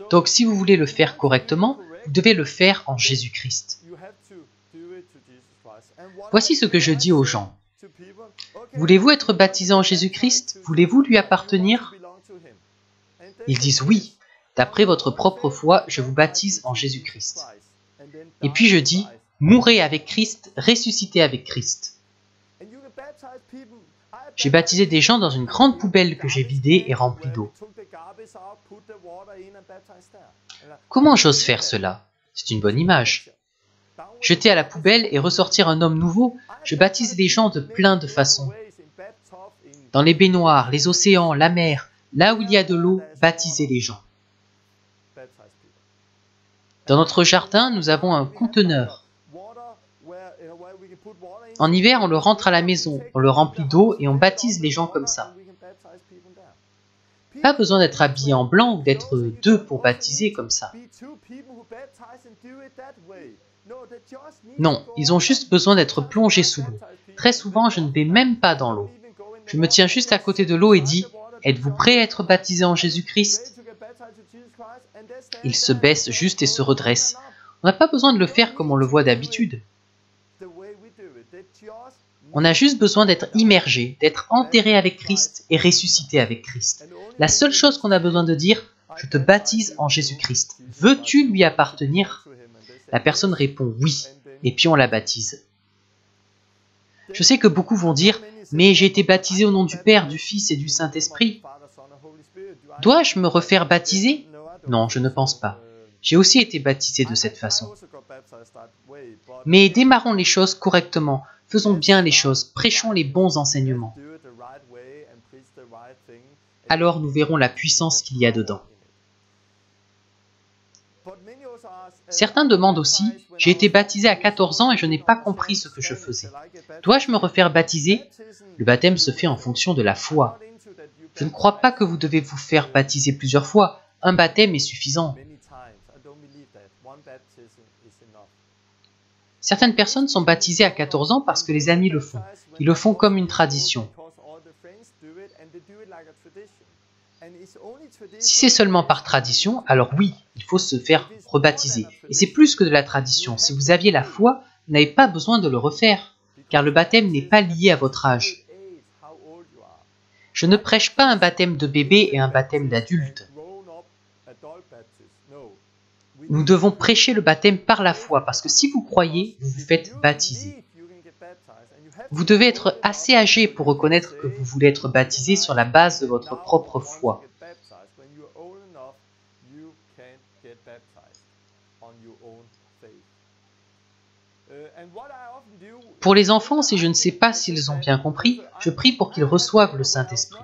Donc si vous voulez le faire correctement, vous devez le faire en Jésus-Christ. Voici ce que je dis aux gens. Voulez-vous être baptisé en Jésus-Christ? Voulez-vous lui appartenir? Ils disent oui. D'après votre propre foi, je vous baptise en Jésus-Christ. Et puis je dis, mourez avec Christ, ressuscitez avec Christ. J'ai baptisé des gens dans une grande poubelle que j'ai vidée et remplie d'eau. Comment j'ose faire cela? C'est une bonne image. Jeter à la poubelle et ressortir un homme nouveau, je baptise les gens de plein de façons. Dans les baignoires, les océans, la mer, là où il y a de l'eau, baptisez les gens. Dans notre jardin, nous avons un conteneur. En hiver, on le rentre à la maison, on le remplit d'eau et on baptise les gens comme ça. Pas besoin d'être habillé en blanc ou d'être deux pour baptiser comme ça. Non, ils ont juste besoin d'être plongés sous l'eau. Très souvent, je ne vais même pas dans l'eau. Je me tiens juste à côté de l'eau et dis « Êtes-vous prêts à être baptisés en Jésus-Christ » Ils se baissent juste et se redressent. On n'a pas besoin de le faire comme on le voit d'habitude. On a juste besoin d'être immergé, d'être enterré avec Christ et ressuscité avec Christ. La seule chose qu'on a besoin de dire « Je te baptise en Jésus-Christ. Veux-tu lui appartenir ?» La personne répond « Oui » et puis on la baptise. Je sais que beaucoup vont dire « Mais j'ai été baptisé au nom du Père, du Fils et du Saint-Esprit. » Dois-je me refaire baptiser? Non, je ne pense pas. J'ai aussi été baptisé de cette façon. Mais démarrons les choses correctement, faisons bien les choses, prêchons les bons enseignements. Alors nous verrons la puissance qu'il y a dedans. Certains demandent aussi, j'ai été baptisé à 14 ans et je n'ai pas compris ce que je faisais. Dois-je me refaire baptiser? Le baptême se fait en fonction de la foi. Je ne crois pas que vous devez vous faire baptiser plusieurs fois. Un baptême est suffisant. Certaines personnes sont baptisées à 14 ans parce que les amis le font. Ils le font comme une tradition. Si c'est seulement par tradition, alors oui, il faut se faire rebaptiser. Et c'est plus que de la tradition. Si vous aviez la foi, vous n'avez pas besoin de le refaire, car le baptême n'est pas lié à votre âge. Je ne prêche pas un baptême de bébé et un baptême d'adulte. Nous devons prêcher le baptême par la foi, parce que si vous croyez, vous vous faites baptiser. Vous devez être assez âgé pour reconnaître que vous voulez être baptisé sur la base de votre propre foi. Pour les enfants, si je ne sais pas s'ils ont bien compris, je prie pour qu'ils reçoivent le Saint-Esprit.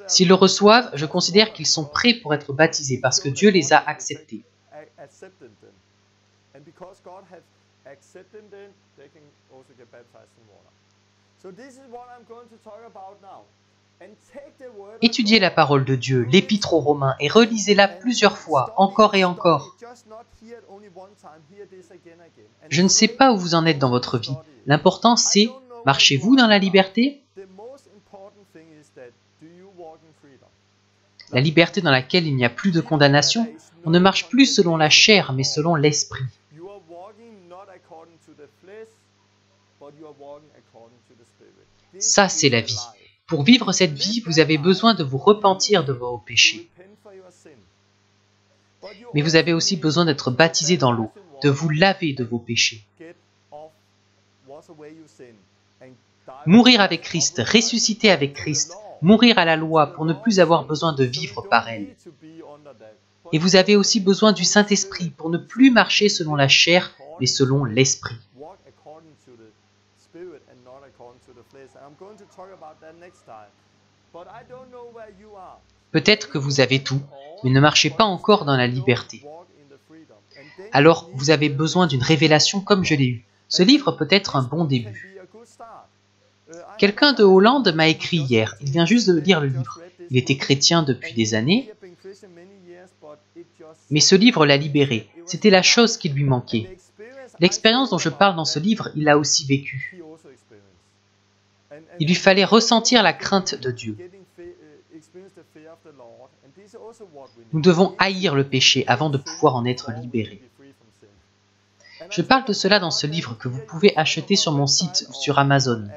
S'ils le reçoivent, je considère qu'ils sont prêts pour être baptisés parce que Dieu les a acceptés. Étudiez la parole de Dieu, l'Épître aux Romains, et relisez-la plusieurs fois, encore et encore. Je ne sais pas où vous en êtes dans votre vie. L'important c'est, marchez-vous dans la liberté? La liberté dans laquelle il n'y a plus de condamnation, on ne marche plus selon la chair, mais selon l'esprit. Ça, c'est la vie. Pour vivre cette vie, vous avez besoin de vous repentir de vos péchés. Mais vous avez aussi besoin d'être baptisé dans l'eau, de vous laver de vos péchés. Mourir avec Christ, ressusciter avec Christ, mourir à la loi pour ne plus avoir besoin de vivre par elle. Et vous avez aussi besoin du Saint-Esprit pour ne plus marcher selon la chair, mais selon l'Esprit. Peut-être que vous avez tout, mais ne marchez pas encore dans la liberté. Alors, vous avez besoin d'une révélation comme je l'ai eue. Ce livre peut être un bon début. Quelqu'un de Hollande m'a écrit hier, il vient juste de lire le livre. Il était chrétien depuis des années, mais ce livre l'a libéré. C'était la chose qui lui manquait. L'expérience dont je parle dans ce livre, il l'a aussi vécue. Il lui fallait ressentir la crainte de Dieu. Nous devons haïr le péché avant de pouvoir en être libérés. Je parle de cela dans ce livre que vous pouvez acheter sur mon site ou sur Amazon.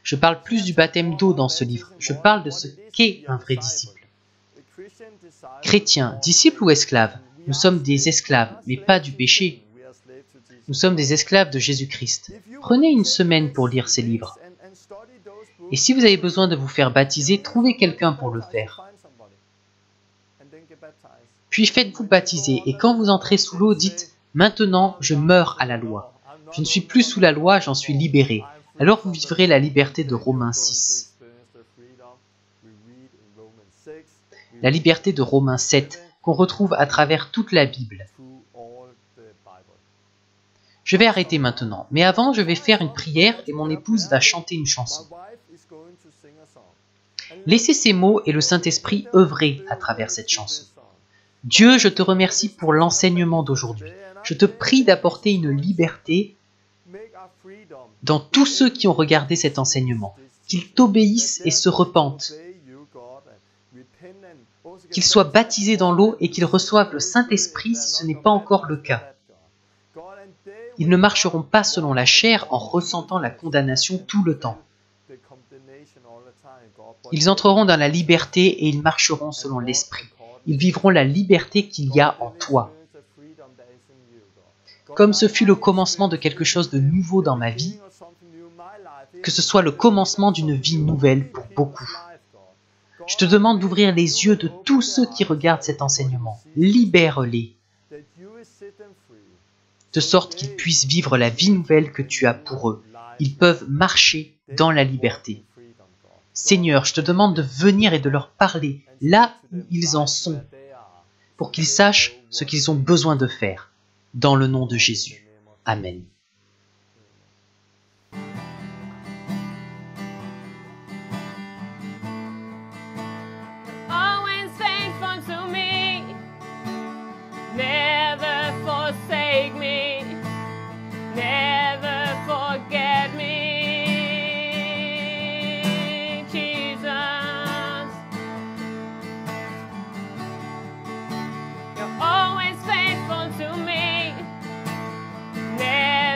Je parle plus du baptême d'eau dans ce livre. Je parle de ce qu'est un vrai disciple. Chrétien, disciple ou esclave? Nous sommes des esclaves, mais pas du péché. Nous sommes des esclaves de Jésus-Christ. Prenez une semaine pour lire ces livres. Et si vous avez besoin de vous faire baptiser, trouvez quelqu'un pour le faire. Puis faites-vous baptiser, et quand vous entrez sous l'eau, dites « Maintenant, je meurs à la loi. Je ne suis plus sous la loi, j'en suis libéré. » Alors vous vivrez la liberté de Romains 6. la liberté de Romains 7, qu'on retrouve à travers toute la Bible. Je vais arrêter maintenant, mais avant je vais faire une prière et mon épouse va chanter une chanson. Laissez ces mots et le Saint-Esprit œuvrer à travers cette chanson. Dieu, je te remercie pour l'enseignement d'aujourd'hui. Je te prie d'apporter une liberté dans tous ceux qui ont regardé cet enseignement, qu'ils t'obéissent et se repentent, qu'ils soient baptisés dans l'eau et qu'ils reçoivent le Saint-Esprit si ce n'est pas encore le cas. Ils ne marcheront pas selon la chair en ressentant la condamnation tout le temps. Ils entreront dans la liberté et ils marcheront selon l'Esprit. Ils vivront la liberté qu'il y a en toi. Comme ce fut le commencement de quelque chose de nouveau dans ma vie, que ce soit le commencement d'une vie nouvelle pour beaucoup. Je te demande d'ouvrir les yeux de tous ceux qui regardent cet enseignement. Libère-les, de sorte qu'ils puissent vivre la vie nouvelle que tu as pour eux. Ils peuvent marcher dans la liberté. Seigneur, je te demande de venir et de leur parler là où ils en sont, pour qu'ils sachent ce qu'ils ont besoin de faire. Dans le nom de Jésus. Amen. Always faithful to me, never forsake me, never forget me, Jesus. You're always faithful to me, never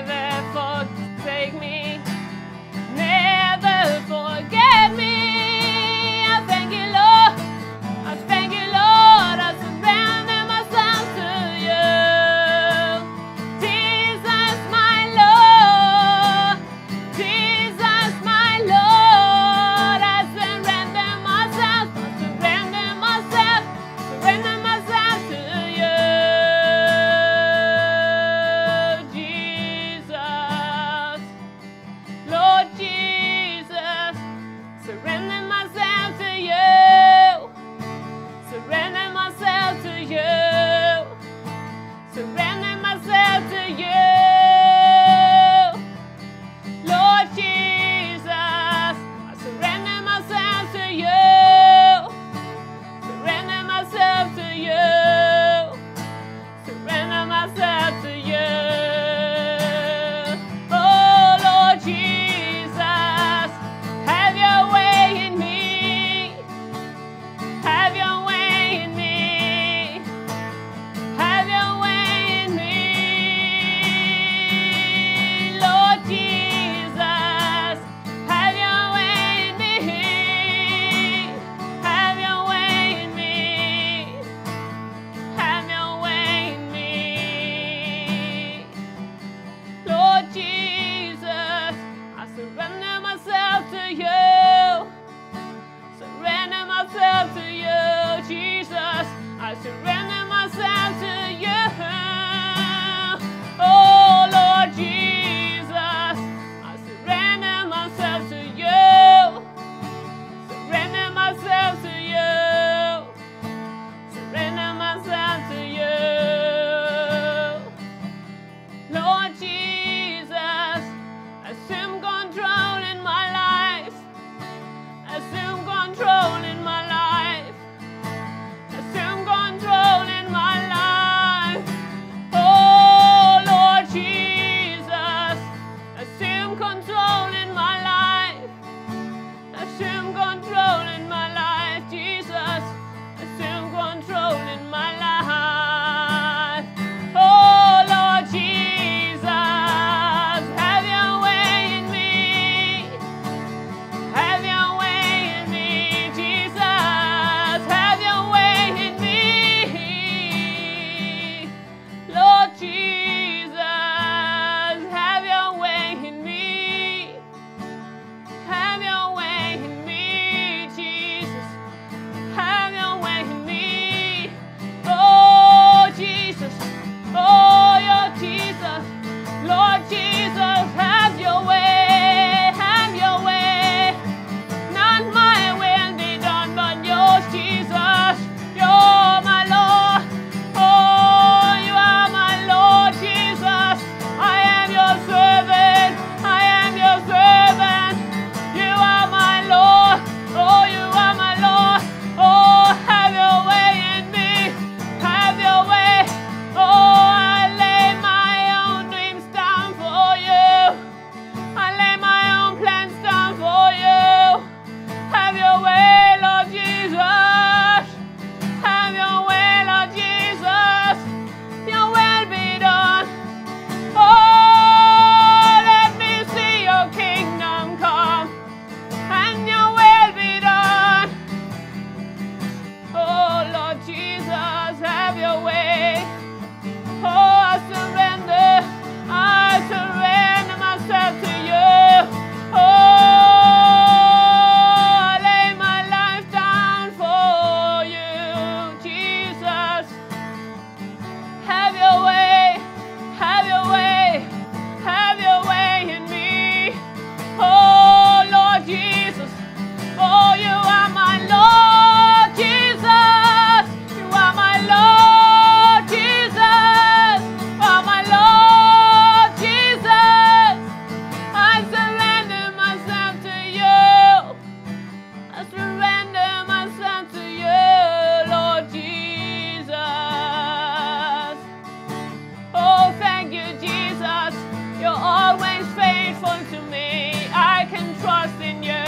faithful to me. I can trust in you.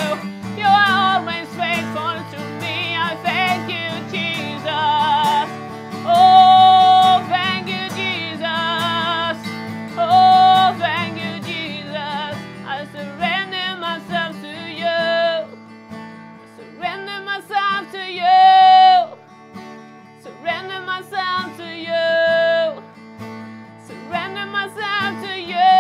You are always faithful to me. I thank you, Jesus. Oh, thank you, Jesus. Oh, thank you, Jesus. I surrender myself to you. I surrender myself to you. Surrender myself to you. Surrender myself to you.